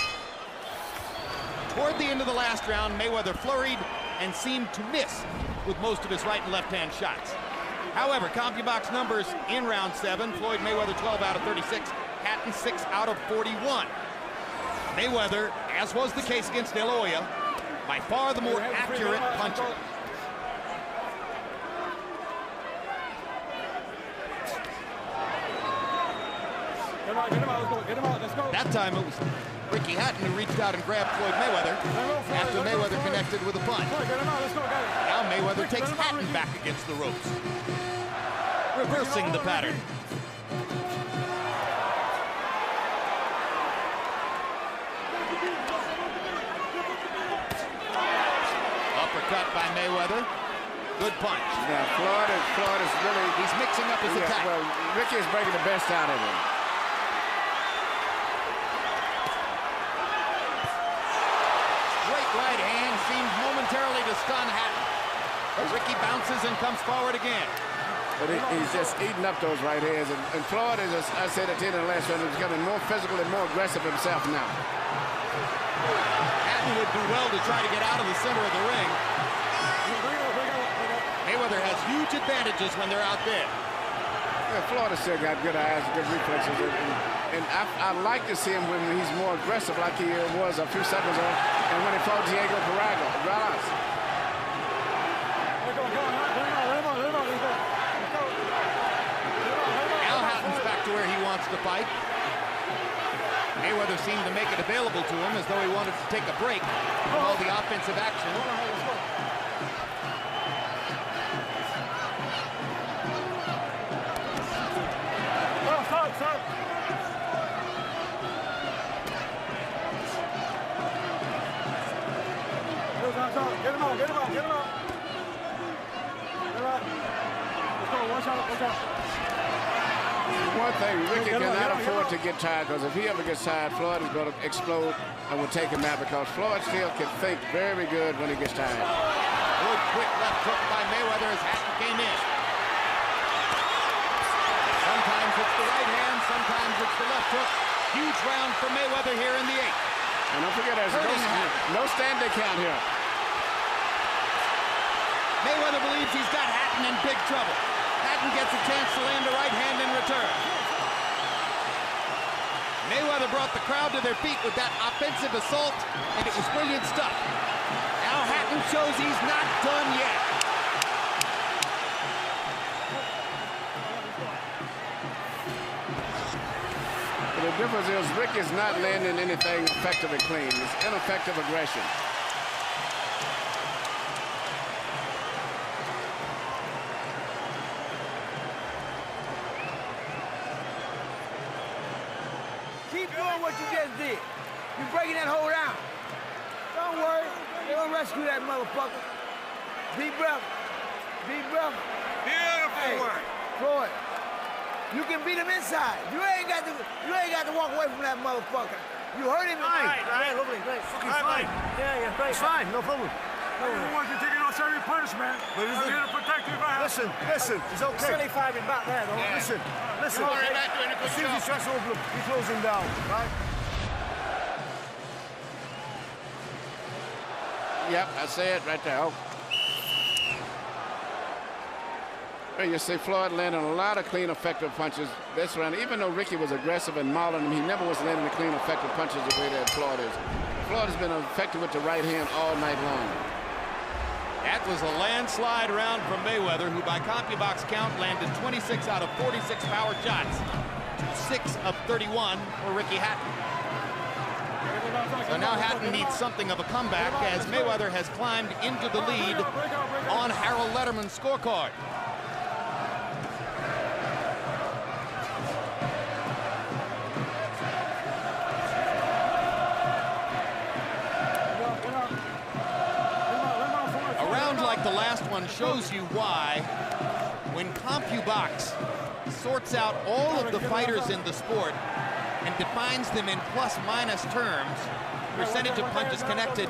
Toward the end of the last round, Mayweather flurried and seemed to miss with most of his right and left hand shots. However, CompuBox numbers in round 7, Floyd Mayweather 12 out of 36, Hatton 6 out of 41. Mayweather, as was the case against De La Hoya, by far the more accurate puncher. That time it was Ricky Hatton who reached out and grabbed Floyd Mayweather after Mayweather connected with a punch. Now Mayweather takes Hatton back against the ropes, reversing the pattern. Uppercut by Mayweather. Good punch. Yeah, Floyd is really... He's mixing up his attack. Well, Ricky is breaking the best out of him. Great right hand seems momentarily to stun Hatton. But Ricky bounces and comes forward again. But he's just eating up those right hands. And Floyd is, as I said at the end of the last round, is becoming more physical and more aggressive himself now. Hatton would do well to try to get out of the center of the ring. Mayweather has huge advantages when they're out there. Yeah, Floyd has still got good eyes, good reflexes. And I like to see him when he's more aggressive like he was a few seconds ago and when he fought Diego Barragas. Now Hatton's back to where he wants to fight. Mayweather seemed to make it available to him as though he wanted to take a break from all the offensive action. Watch out. Get him out. Get him out. Get him out. Get him out. Let's go. Watch out. Watch out. One thing, Ricky cannot afford to get tired, because if he ever gets tired, Floyd is going to explode and will take him out, because Floyd still can think very good when he gets tired. Good quick left hook by Mayweather as Hatton came in. Sometimes it's the right hand, sometimes it's the left hook. Huge round for Mayweather here in the 8th. And don't forget, there's no standing count here. Mayweather believes he's got Hatton in big trouble. Hatton gets a chance to land a right hand in return. Mayweather brought the crowd to their feet with that offensive assault, and it was brilliant stuff. Now Hatton shows he's not done yet. The difference is Rick is not landing anything effective and clean. It's ineffective aggression. Keep doing what you just did. You're breaking that whole down. Don't worry. They're going to rescue that motherfucker. Deep breath. Deep breath. Beautiful work. Floyd, you can beat him inside. You ain't got to walk away from that motherfucker. You hurt him. Right. Lovely. Great. Fucking fine. Yeah, great. It's fine. No problem. Everyone's taking on serious punishment. But I'm here to protect you. Listen. It's okay. Silly fighting back there, though. Yeah. Listen. He's doing a good As soon as he job. strikes over, you close him down, right? Yep, I say it right there. Oh. Well, you see Floyd landing a lot of clean, effective punches this round. Even though Ricky was aggressive and mauling him, he never was landing the clean, effective punches the way that Floyd is. Floyd has been effective with the right hand all night long. That was a landslide round from Mayweather, who by CompuBox count landed 26 out of 46 power shots to 6 of 31 for Ricky Hatton. So now Hatton needs something of a comeback as Mayweather has climbed into the lead on Harold Letterman's scorecard. A round like the last one shows you why, when CompuBox sorts out all of the fighters in the sport and defines them in plus-minus terms, percentage of punches connected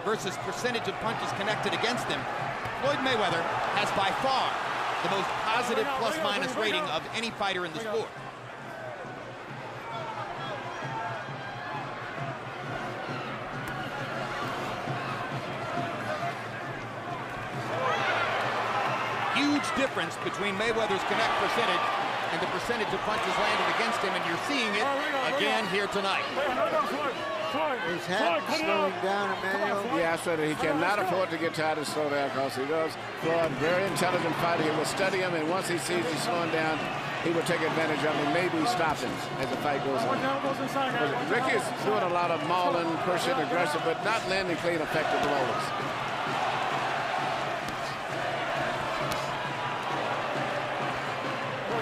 versus percentage of punches connected against him, Floyd Mayweather has by far the most positive plus-minus rating of any fighter in the sport. Huge difference between Mayweather's connect percentage and the percentage of punches landed against him, and you're seeing it again here tonight. Is Hatton slowing down, Emmanuel? Yeah, I said that he cannot afford to get tired and slow down, because he does. Floyd, very intelligent fighter. He will study him, and once he sees he's slowing down, he will take advantage of him, maybe stop him as the fight goes on. Ricky is doing a lot of mauling, pushing, aggressive, but not landing clean, effective blows.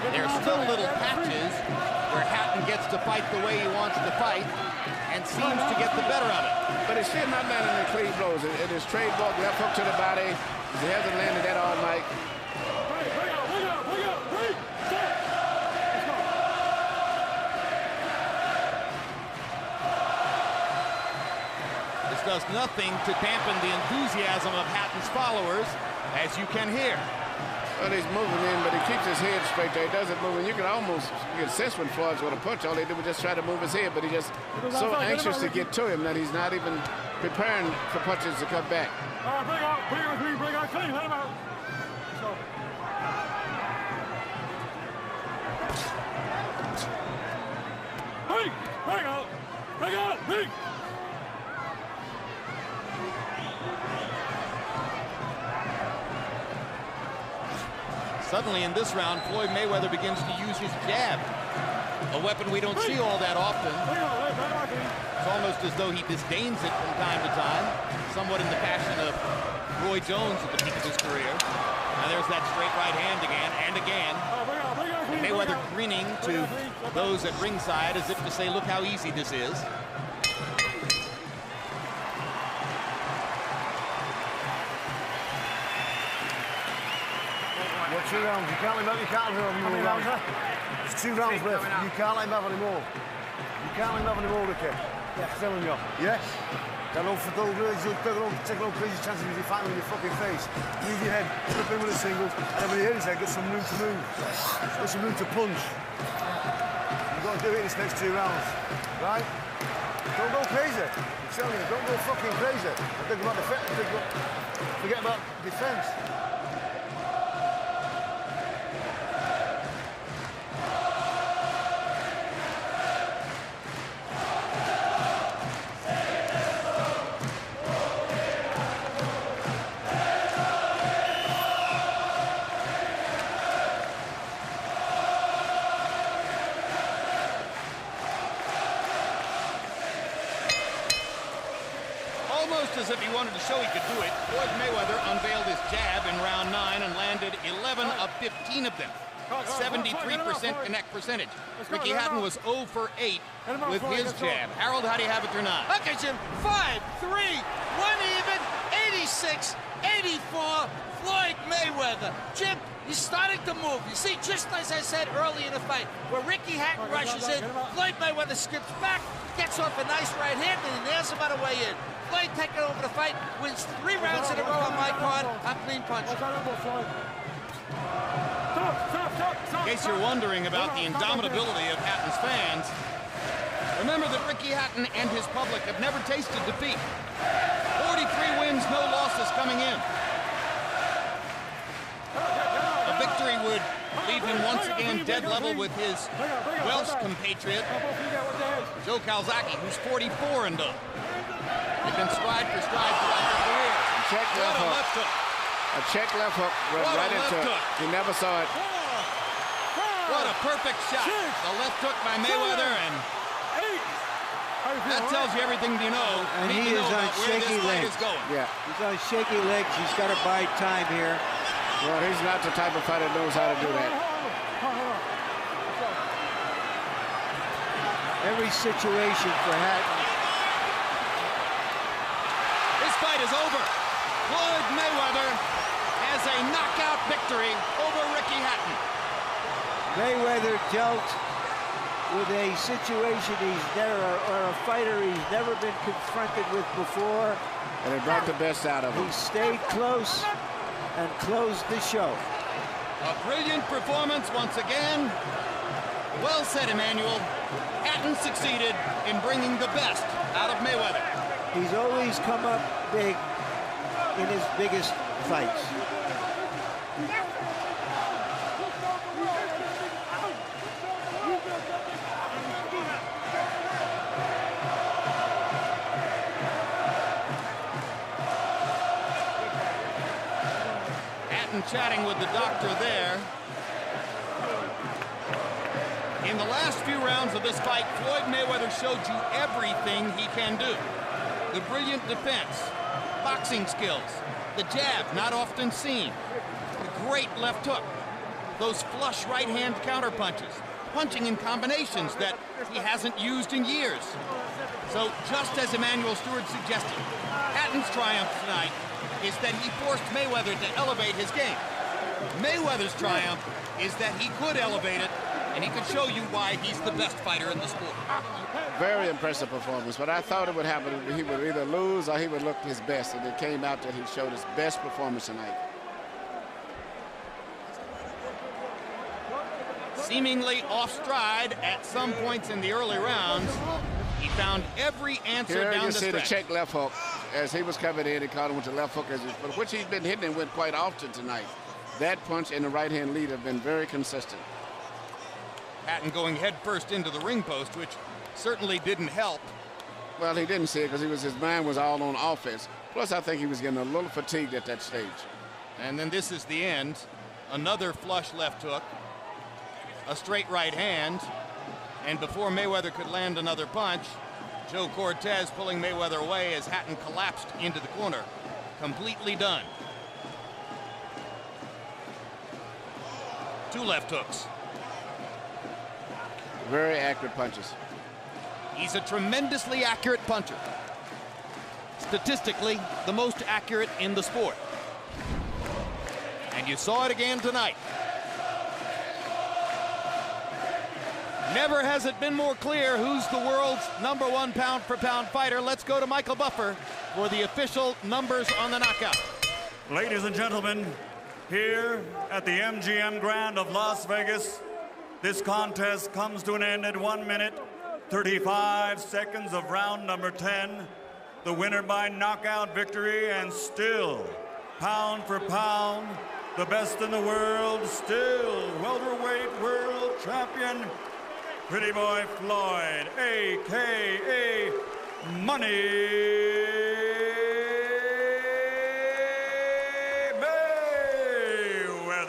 There's still little patches where Hatton gets to fight the way he wants to fight and seems to get the better of it. But he's still not landing the clean blows. It is trade ball, left hook to the body. He hasn't landed that all night. This does nothing to dampen the enthusiasm of Hatton's followers, as you can hear. Well, he's moving in, but he keeps his head straight there. He doesn't move, and you can almost get sense when Floyd's going to punch. All they do was just try to move his head, but he's just so anxious to get to him that he's not even preparing for punches to come back. All right, bring out clean, let him out. Bring out. Suddenly in this round, Floyd Mayweather begins to use his jab, a weapon we don't see all that often. It's almost as though he disdains it from time to time, somewhat in the fashion of Roy Jones at the peak of his career. Now there's that straight right hand again and again. And Mayweather grinning to those at ringside as if to say, look how easy this is. What, 2 rounds? You can't let him have any more rounds. There's 2 rounds left. You can't let him have any more. You can't let him have any more, Ricky. Yeah. I'm telling you. Yes. Take no crazy chances if you fight him in your fucking face. Use your head, slip in with a single, and then when you hit his head, get some room to move. Get some room to punch. You've got to do it in this next 2 rounds, right? Don't go crazy. I'm telling you, don't go fucking crazy. Think about forget about defense. Almost as if he wanted to show he could do it, Floyd Mayweather unveiled his jab in round 9 and landed 11 of 15 of them. 73% connect percentage. Ricky Hatton was 0 for 8 with his jab. Harold, how do you have it tonight? Okay, Jim. 5, 3, 1 even, 86, 84, Floyd Mayweather. Jim, he's starting to move. You see, just as I said early in the fight, where Ricky Hatton rushes in, Floyd Mayweather skips back, gets off a nice right hand, and he nails him on the way in. Floyd taking over the fight, wins 3 rounds in a row on my card on clean punch. In case you're wondering about the indomitability of Hatton's fans, remember that Ricky Hatton and his public have never tasted defeat. 43 wins, no losses coming in. A victory would leave him once again dead level with his Welsh compatriot, Joe Calzaghe, who's 44 and 0. They've been stride for stride throughout their careers. What a left hook. A check left hook went right into it. He never saw it. What a perfect shot. The left hook by Mayweather, and that tells you everything you know. And he is on shaky legs. Yeah. He's on shaky legs. He's got to bide time here. Well, he's not the type of fighter that knows how to do that. Every situation for Hatton. This fight is over. Floyd Mayweather has a knockout victory over Ricky Hatton. Mayweather dealt with a situation or a fighter he's never been confronted with before. And it brought the best out of him. He stayed close and closed the show. A brilliant performance once again. Well said, Emmanuel. Hatton succeeded in bringing the best out of Mayweather. He's always come up big in his biggest fights. Hatton chatting with the doctor there. In the last few rounds of this fight, Floyd Mayweather showed you everything he can do. The brilliant defense, boxing skills, the jab, not often seen, the great left hook, those flush right-hand counter punches, punching in combinations that he hasn't used in years. So just as Emmanuel Stewart suggested, Hatton's triumph tonight is that he forced Mayweather to elevate his game. Mayweather's triumph is that he could elevate it, and he could show you why he's the best fighter in the sport. Very impressive performance, but I thought it would happen. He would either lose or he would look his best, and it came out that he showed his best performance tonight. Seemingly off stride at some points in the early rounds, he found every answer Here down you the see stretch. the check left hook. As he was coming in, he caught him with the left hook, but which he's been hitting with quite often tonight. That punch and the right-hand lead have been very consistent. Hatton going head first into the ring post, which certainly didn't help. Well, he didn't see it because his mind was all on offense. Plus, I think he was getting a little fatigued at that stage. And then this is the end. Another flush left hook, a straight right hand, and before Mayweather could land another punch, Joe Cortez pulling Mayweather away as Hatton collapsed into the corner. Completely done. 2 left hooks. Very accurate punches. He's a tremendously accurate puncher. Statistically, the most accurate in the sport. And you saw it again tonight. Never has it been more clear who's the world's #1 pound-for-pound fighter. Let's go to Michael Buffer for the official numbers on the knockout. Ladies and gentlemen, here at the MGM Grand of Las Vegas, this contest comes to an end at 1 minute, 35 seconds of round number 10. The winner by knockout victory, and still, pound for pound, the best in the world, still welterweight world champion, Pretty Boy Floyd, a.k.a. Money Mayweather.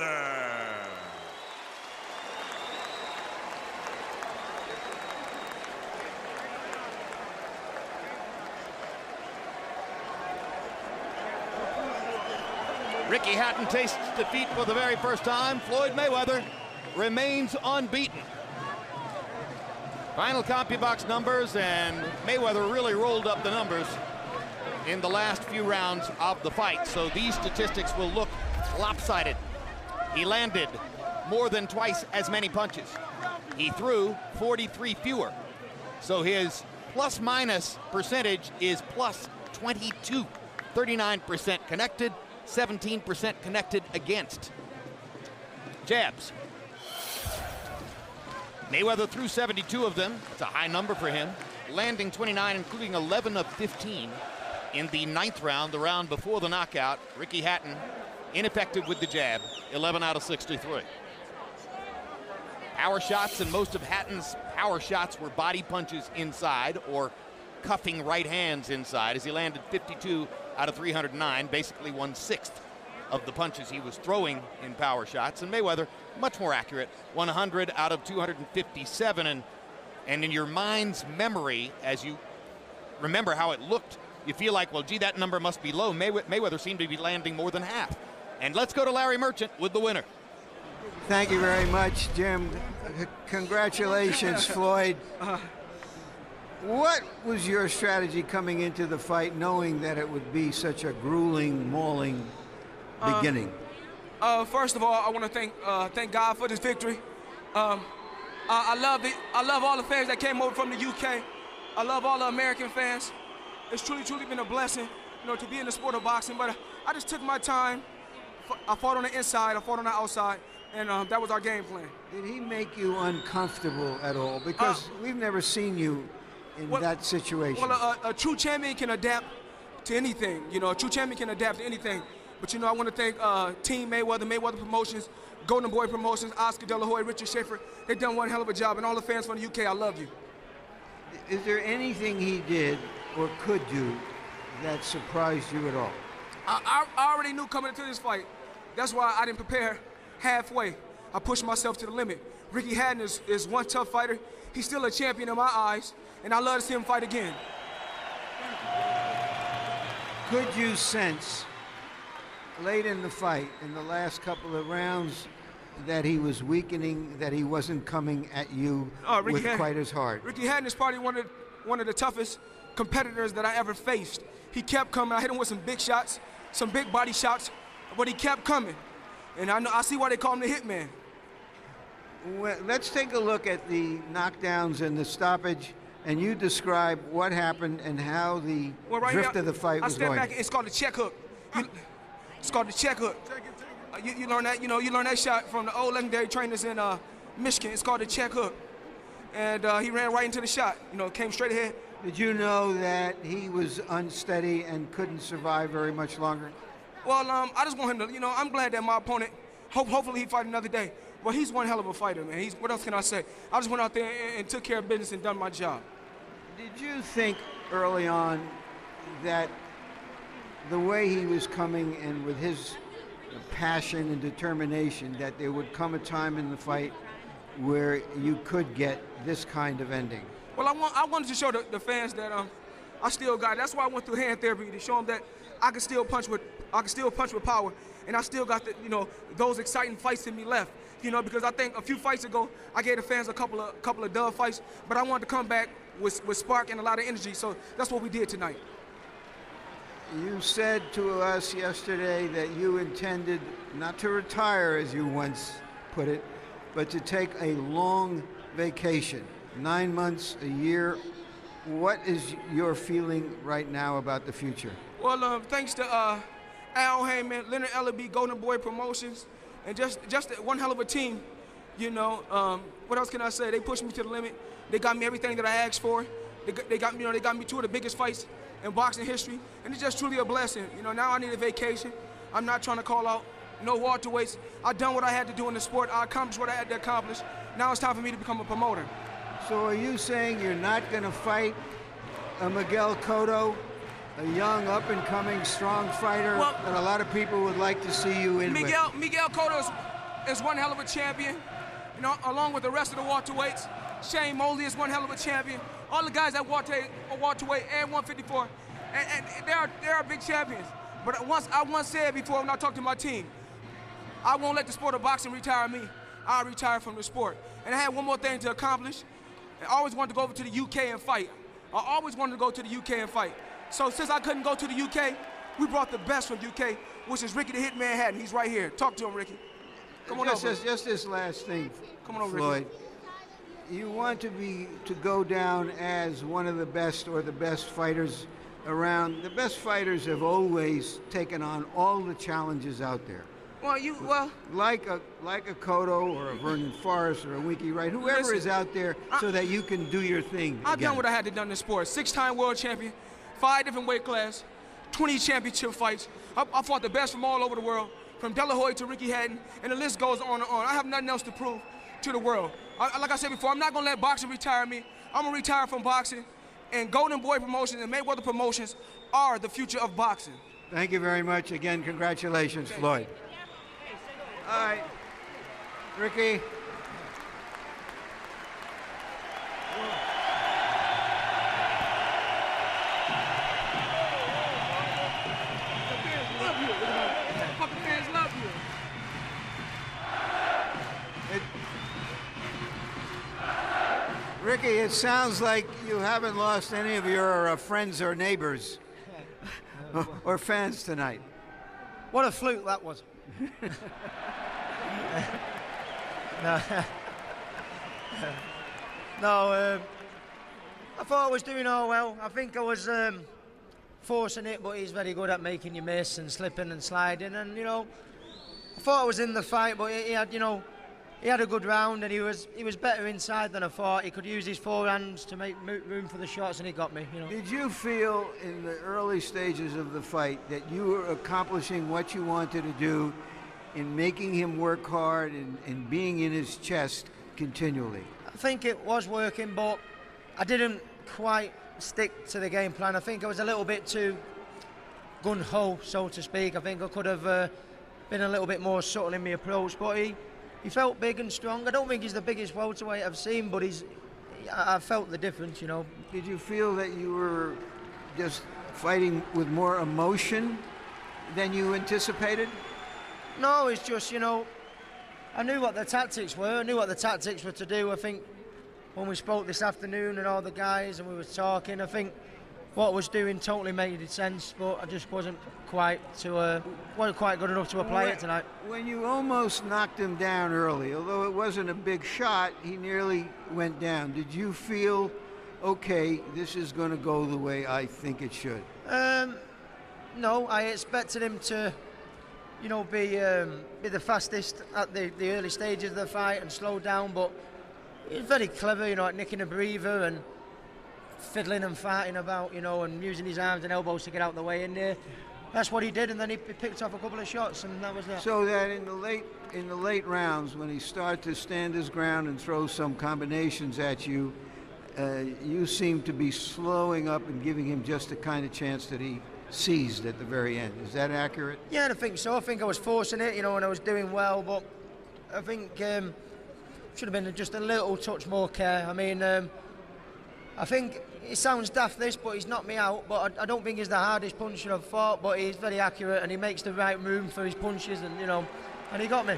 Ricky Hatton tastes defeat for the very first time. Floyd Mayweather remains unbeaten. Final CompuBox numbers, and Mayweather really rolled up the numbers in the last few rounds of the fight. So these statistics will look lopsided. He landed more than twice as many punches. He threw 43 fewer. So his plus-minus percentage is plus 22. 39% connected, 17% connected against. Jabs. Mayweather threw 72 of them. That's a high number for him. Landing 29, including 11 of 15 in the 9th round, the round before the knockout. Ricky Hatton, ineffective with the jab, 11 out of 63. Power shots, and most of Hatton's power shots were body punches inside or cuffing right hands inside, as he landed 52 out of 309, basically 1/6 of the punches he was throwing in power shots. And Mayweather, much more accurate, 100 out of 257. And in your mind's memory, as you remember how it looked, you feel like, well, gee, that number must be low. Mayweather seemed to be landing more than half. And let's go to Larry Merchant with the winner. Thank you very much, Jim. Congratulations, Floyd. What was your strategy coming into the fight, knowing that it would be such a grueling, mauling beginning? First of all, I want to thank God for this victory. I love all the fans that came over from the UK. I love all the American fans. It's truly been a blessing, to be in the sport of boxing. But I just took my time. I fought on the inside, I fought on the outside, and that was our game plan. Did he make you uncomfortable at all? Because we've never seen you in that situation. Well, a true champion can adapt to anything. A true champion can adapt to anything. But, I want to thank Team Mayweather, Mayweather Promotions, Golden Boy Promotions, Oscar De La Hoya, Richard Schaefer. They've done one hell of a job. And all the fans from the UK, I love you. Is there anything he did or could do that surprised you at all? I already knew coming into this fight. That's why I didn't prepare halfway. I pushed myself to the limit. Ricky Hatton is one tough fighter. He's still a champion in my eyes, and I love to see him fight again. Could you sense late in the fight, in the last couple of rounds, that he was weakening, that he wasn't coming at you quite as hard? Ricky Hatton is probably one of the toughest competitors that I ever faced. He kept coming. I hit him with some big shots, some big body shots, but he kept coming. And I see why they call him the Hitman. Well, let's take a look at the knockdowns and the stoppage, and you describe what happened and how the drift of the fight was going. Back, it's called the check hook. It's called the check hook. You learn that, you learn that shot from the old legendary trainers in Michigan. It's called the check hook. And he ran right into the shot, came straight ahead. Did you know that he was unsteady and couldn't survive very much longer? Well, I just want him to, I'm glad that my opponent, hopefully he fight another day. But he's one hell of a fighter, man. What else can I say? I just went out there and took care of business and done my job. Did you think early on that the way he was coming and with his passion and determination, that there would come a time in the fight where you could get this kind of ending? Well, I wanted to show the fans that I still got it. That's why I went through hand therapy, to show them that I can still punch with power, and I still got those exciting fights in me left. Because I think a few fights ago I gave the fans a couple of dub fights, but I wanted to come back with spark and a lot of energy. So that's what we did tonight. You said to us yesterday that you intended not to retire, as you once put it, but to take a long vacation, 9 months, a year. What is your feeling right now about the future? Well, thanks to Al Heyman, Leonard Ellaby, Golden Boy Promotions, and just one hell of a team. You know, what else can I say? They pushed me to the limit. They got me everything that I asked for. They got me, they got me two of the biggest fights in boxing history, and it's just truly a blessing. You know, now I need a vacation. I'm not trying to call out no welterweights. I've done what I had to do in the sport. I accomplished what I had to accomplish. Now it's time for me to become a promoter. So are you saying you're not going to fight a Miguel Cotto, a young, up-and-coming, strong fighter that a lot of people would like to see you in Miguel Cotto is one hell of a champion, you know, along with the rest of the welterweights. Shane Mosley is one hell of a champion. All the guys at welterweight and 154, and they are big champions. But I once said before when I talked to my team, I won't let the sport of boxing retire me. I'll retire from the sport. And I had one more thing to accomplish. I always wanted to go over to the UK and fight. I always wanted to go to the UK and fight. So since I couldn't go to the UK, we brought the best from UK, which is Ricky the Hitman Hatton. He's right here. Talk to him, Ricky. Come on over. Just this last thing, Come on over, Floyd. Ricky. You want to go down as one of the best or the best fighters around. The best fighters have always taken on all the challenges out there. Like a Cotto or a Vernon Forrest or a Winky Wright, whoever is out there, so that you can do your thing. I've done what I had to do in the sport. 6-time world champion, 5 different weight classes, 20 championship fights. I fought the best from all over the world, from De La Hoya to Ricky Hatton, and the list goes on and on. I have nothing else to prove to the world. Like I said before, I'm not going to let boxing retire me. I'm going to retire from boxing, and Golden Boy Promotions and Mayweather Promotions are the future of boxing. Thank you very much. Again, congratulations, Floyd. All right, Ricky. Fucking fans love you. Ricky, it sounds like you haven't lost any of your friends or neighbors or fans tonight. What a fluke that was. No, I thought I was doing all well. I think I was forcing it, but he's very good at making you miss and slipping and sliding. And, you know, I thought I was in the fight, but he had, you know, he had a good round, and he was better inside than I thought. He could use his forehands to make room for the shots, and he got me. You know. Did you feel in the early stages of the fight that you were accomplishing what you wanted to do in making him work hard and being in his chest continually? I think it was working, but I didn't quite stick to the game plan. I think I was a little bit too gun-ho, so to speak. I think I could have been a little bit more subtle in my approach, but he felt big and strong. I don't think he's the biggest welterweight I've seen, but I felt the difference, you know. Did you feel that you were just fighting with more emotion than you anticipated? No, it's just, you know, I knew what the tactics were. I knew what the tactics were to do. I think when we spoke this afternoon and all the guys and we were talking, I think what I was doing totally made sense, but I just wasn't quite good enough to apply it tonight. When you almost knocked him down early, although it wasn't a big shot, he nearly went down. Did you feel, okay, this is going to go the way I think it should? No, I expected him to, you know, be the fastest at the early stages of the fight and slow down, but he was very clever, you know, at nicking a breather and fiddling and farting about, you know, and using his arms and elbows to get out of the way, and that's what he did, and then he picked off a couple of shots, and that was that. So that in the late rounds, when he started to stand his ground and throw some combinations at you, you seemed to be slowing up and giving him just the kind of chance that he seized at the very end. Is that accurate? Yeah, I think so. I think I was forcing it, you know, and I was doing well, but I think should have been just a little touch more care. I mean, I think it sounds daft this, but he's knocked me out, but I don't think he's the hardest puncher I've fought, but he's very accurate and he makes the right room for his punches, and, you know, and he got me.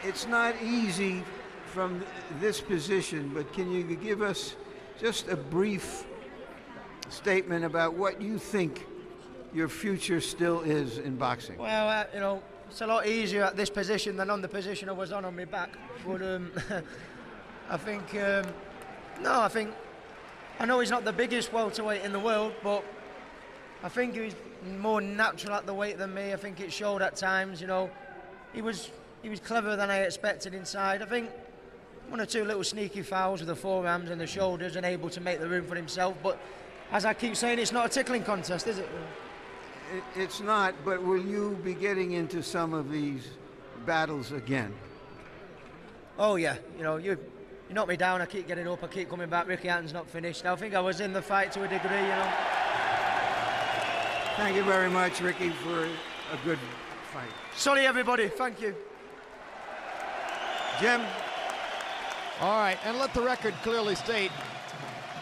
It's not easy from this position, but can you give us just a brief statement about what you think your future still is in boxing. Well, you know, it's a lot easier at this position than on the position I was on my back. But I think, I know he's not the biggest welterweight in the world, but I think he's more natural at the weight than me. I think it showed at times, you know. He was cleverer than I expected inside. I think one or two little sneaky fouls with the forearms and the shoulders and able to make the room for himself. But as I keep saying, it's not a tickling contest, is it? It's not, but will you be getting into some of these battles again? Oh, yeah. You know, you knock me down, I keep getting up, I keep coming back. Ricky Hatton's not finished. I think I was in the fight to a degree, you know. Thank you very much, Ricky, for a good fight. Sorry, everybody. Thank you. Jim? All right, and let the record clearly state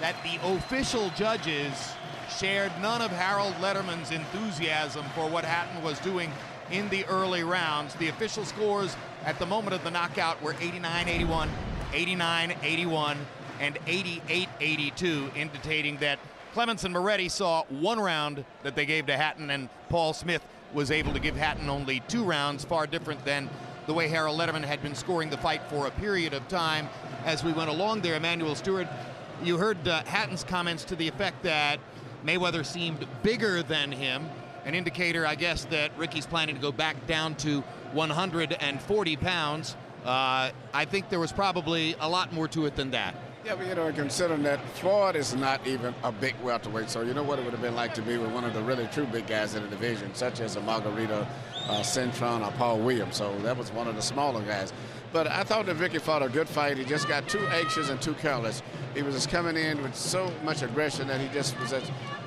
that the official judges shared none of Harold Letterman's enthusiasm for what Hatton was doing in the early rounds. The official scores at the moment of the knockout were 89-81, 89-81, and 88-82, indicating that Clements and Moretti saw one round that they gave to Hatton, and Paul Smith was able to give Hatton only 2 rounds, far different than the way Harold Letterman had been scoring the fight for a period of time. As we went along there, Emmanuel Stewart, you heard Hatton's comments to the effect that Mayweather seemed bigger than him, an indicator, I guess, that Ricky's planning to go back down to 140 pounds. I think there was probably a lot more to it than that. Yeah, but you know, considering that Floyd is not even a big welterweight, so you know what it would have been like to be with one of the really true big guys in the division, such as a Margarita, Cintron, or Paul Williams. So that was one of the smaller guys. But I thought that Ricky fought a good fight. He just got too anxious and too careless. He was just coming in with so much aggression that he just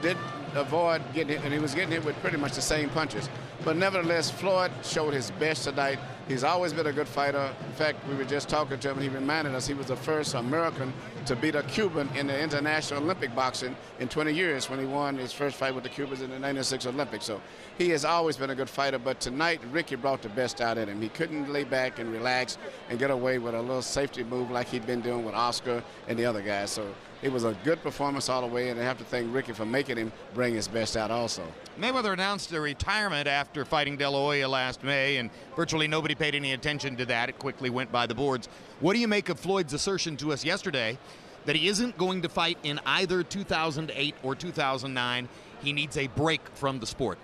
didn't avoid getting hit, and he was getting hit with pretty much the same punches. But nevertheless, Floyd showed his best tonight. He's always been a good fighter. In fact, we were just talking to him, and he reminded us he was the first American to beat a Cuban in the International Olympic boxing in 20 years when he won his first fight with the Cubans in the 96 Olympics. So he has always been a good fighter, but tonight Ricky brought the best out in him. He couldn't lay back and relax and get away with a little safety move like he'd been doing with Oscar and the other guys. So it was a good performance all the way, and I have to thank Ricky for making him bring his best out also. Mayweather announced a retirement after fighting De La Hoya last May, and virtually nobody paid any attention to that. It quickly went by the boards. What do you make of Floyd's assertion to us yesterday that he isn't going to fight in either 2008 or 2009? He needs a break from the sport.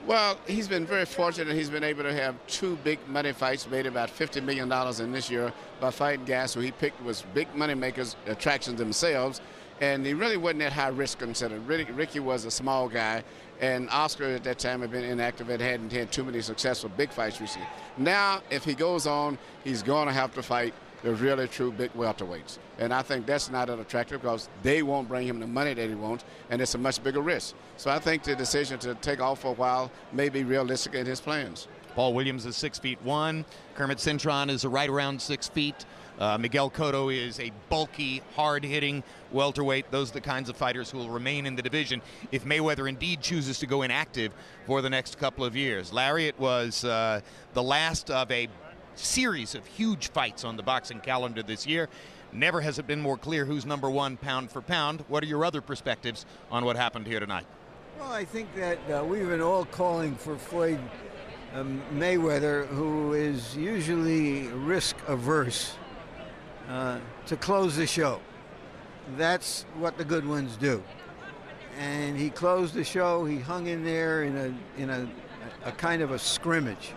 Well, he's been very fortunate. He's been able to have 2 big money fights, made about $50 million in this year by fighting guys who he picked was big money makers, attractions themselves, and he really wasn't that high risk considered. Ricky was a small guy, and Oscar at that time had been inactive and hadn't had too many successful big fights recently. Now, if he goes on, he's going to have to fight the really true big welterweights. And I think that's not unattractive because they won't bring him the money that he wants, and it's a much bigger risk. So I think the decision to take off for a while may be realistic in his plans. Paul Williams is 6'1". Kermit Cintron is right around 6 feet. Miguel Cotto is a bulky, hard-hitting welterweight. Those are the kinds of fighters who will remain in the division if Mayweather indeed chooses to go inactive for the next couple of years. Larry, it was the last of a series of huge fights on the boxing calendar this year. Never has it been more clear who's number one pound for pound. What are your other perspectives on what happened here tonight? Well, I think that we've been all calling for Floyd Mayweather, who is usually risk-averse, to close the show. That's what the good ones do. And he closed the show. He hung in there in a kind of a scrimmage.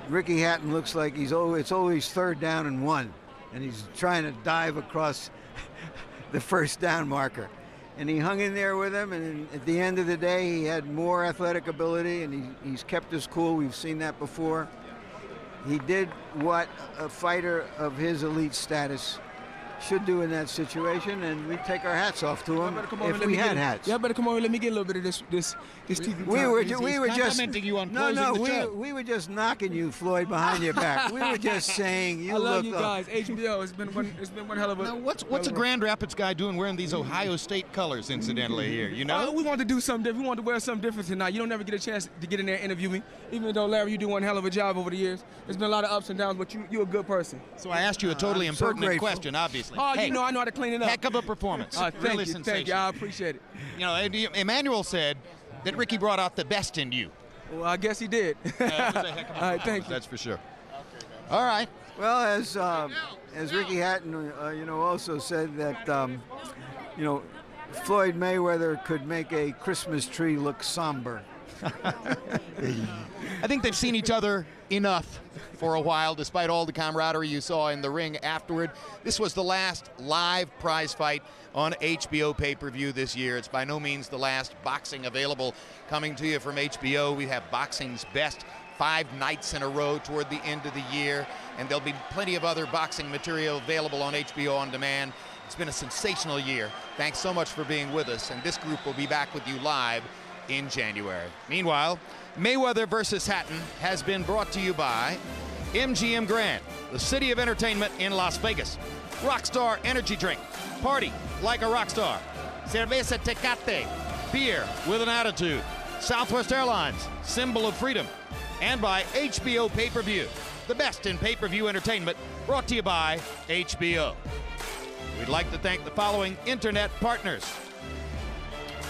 Ricky Hatton looks like it's always 3rd down and 1, and he's trying to dive across the 1st down marker. And he hung in there with him, and at the end of the day, he had more athletic ability, and he's kept his cool. We've seen that before. He did what a fighter of his elite status should do in that situation, and we take our hats off to him if we had hats. Y'all better come over and let me get a little bit of this TV we time. were just complimenting you on closing the show. we were just knocking you, Floyd, behind your back. We were just saying you I love look you up. guys. HBO, it's been one hell of a. Now, what's a Grand Rapids guy doing wearing these Ohio State colors, incidentally, here, you know? We wanted to do something different. We wanted to wear something different tonight. You don't never get a chance to get in there and interview me, even though, Larry, you do one hell of a job over the years. There's been a lot of ups and downs, but you're a good person. So I asked you a totally I'm so impertinent grateful. question, obviously. seriously. Oh, hey, you know, I know how to clean it up. Heck of a performance. Thank Really you, sensational. thank you. I appreciate it. You know, Emmanuel said that Ricky brought out the best in you. Well, I guess he did. That was a heck of a All right, thank you. That's for sure. All right. Well, as Ricky Hatton, also said that, Floyd Mayweather could make a Christmas tree look somber. I think they've seen each other enough for a while, despite all the camaraderie you saw in the ring afterward. This was the last live prize fight on HBO pay-per-view this year. It's by no means the last boxing available coming to you from HBO. We have boxing's best 5 nights in a row toward the end of the year, and there'll be plenty of other boxing material available on HBO On Demand. It's been a sensational year. Thanks so much for being with us, and this group will be back with you live in January. Meanwhile, Mayweather versus Hatton has been brought to you by MGM Grand, the city of entertainment in Las Vegas. Rockstar Energy Drink, party like a rock star. Cerveza Tecate, beer with an attitude. Southwest Airlines, symbol of freedom. And by HBO Pay-Per-View, the best in pay-per-view entertainment, brought to you by HBO. We'd like to thank the following internet partners.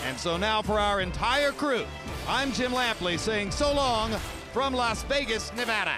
And so now for our entire crew, I'm Jim Lampley saying so long from Las Vegas, Nevada.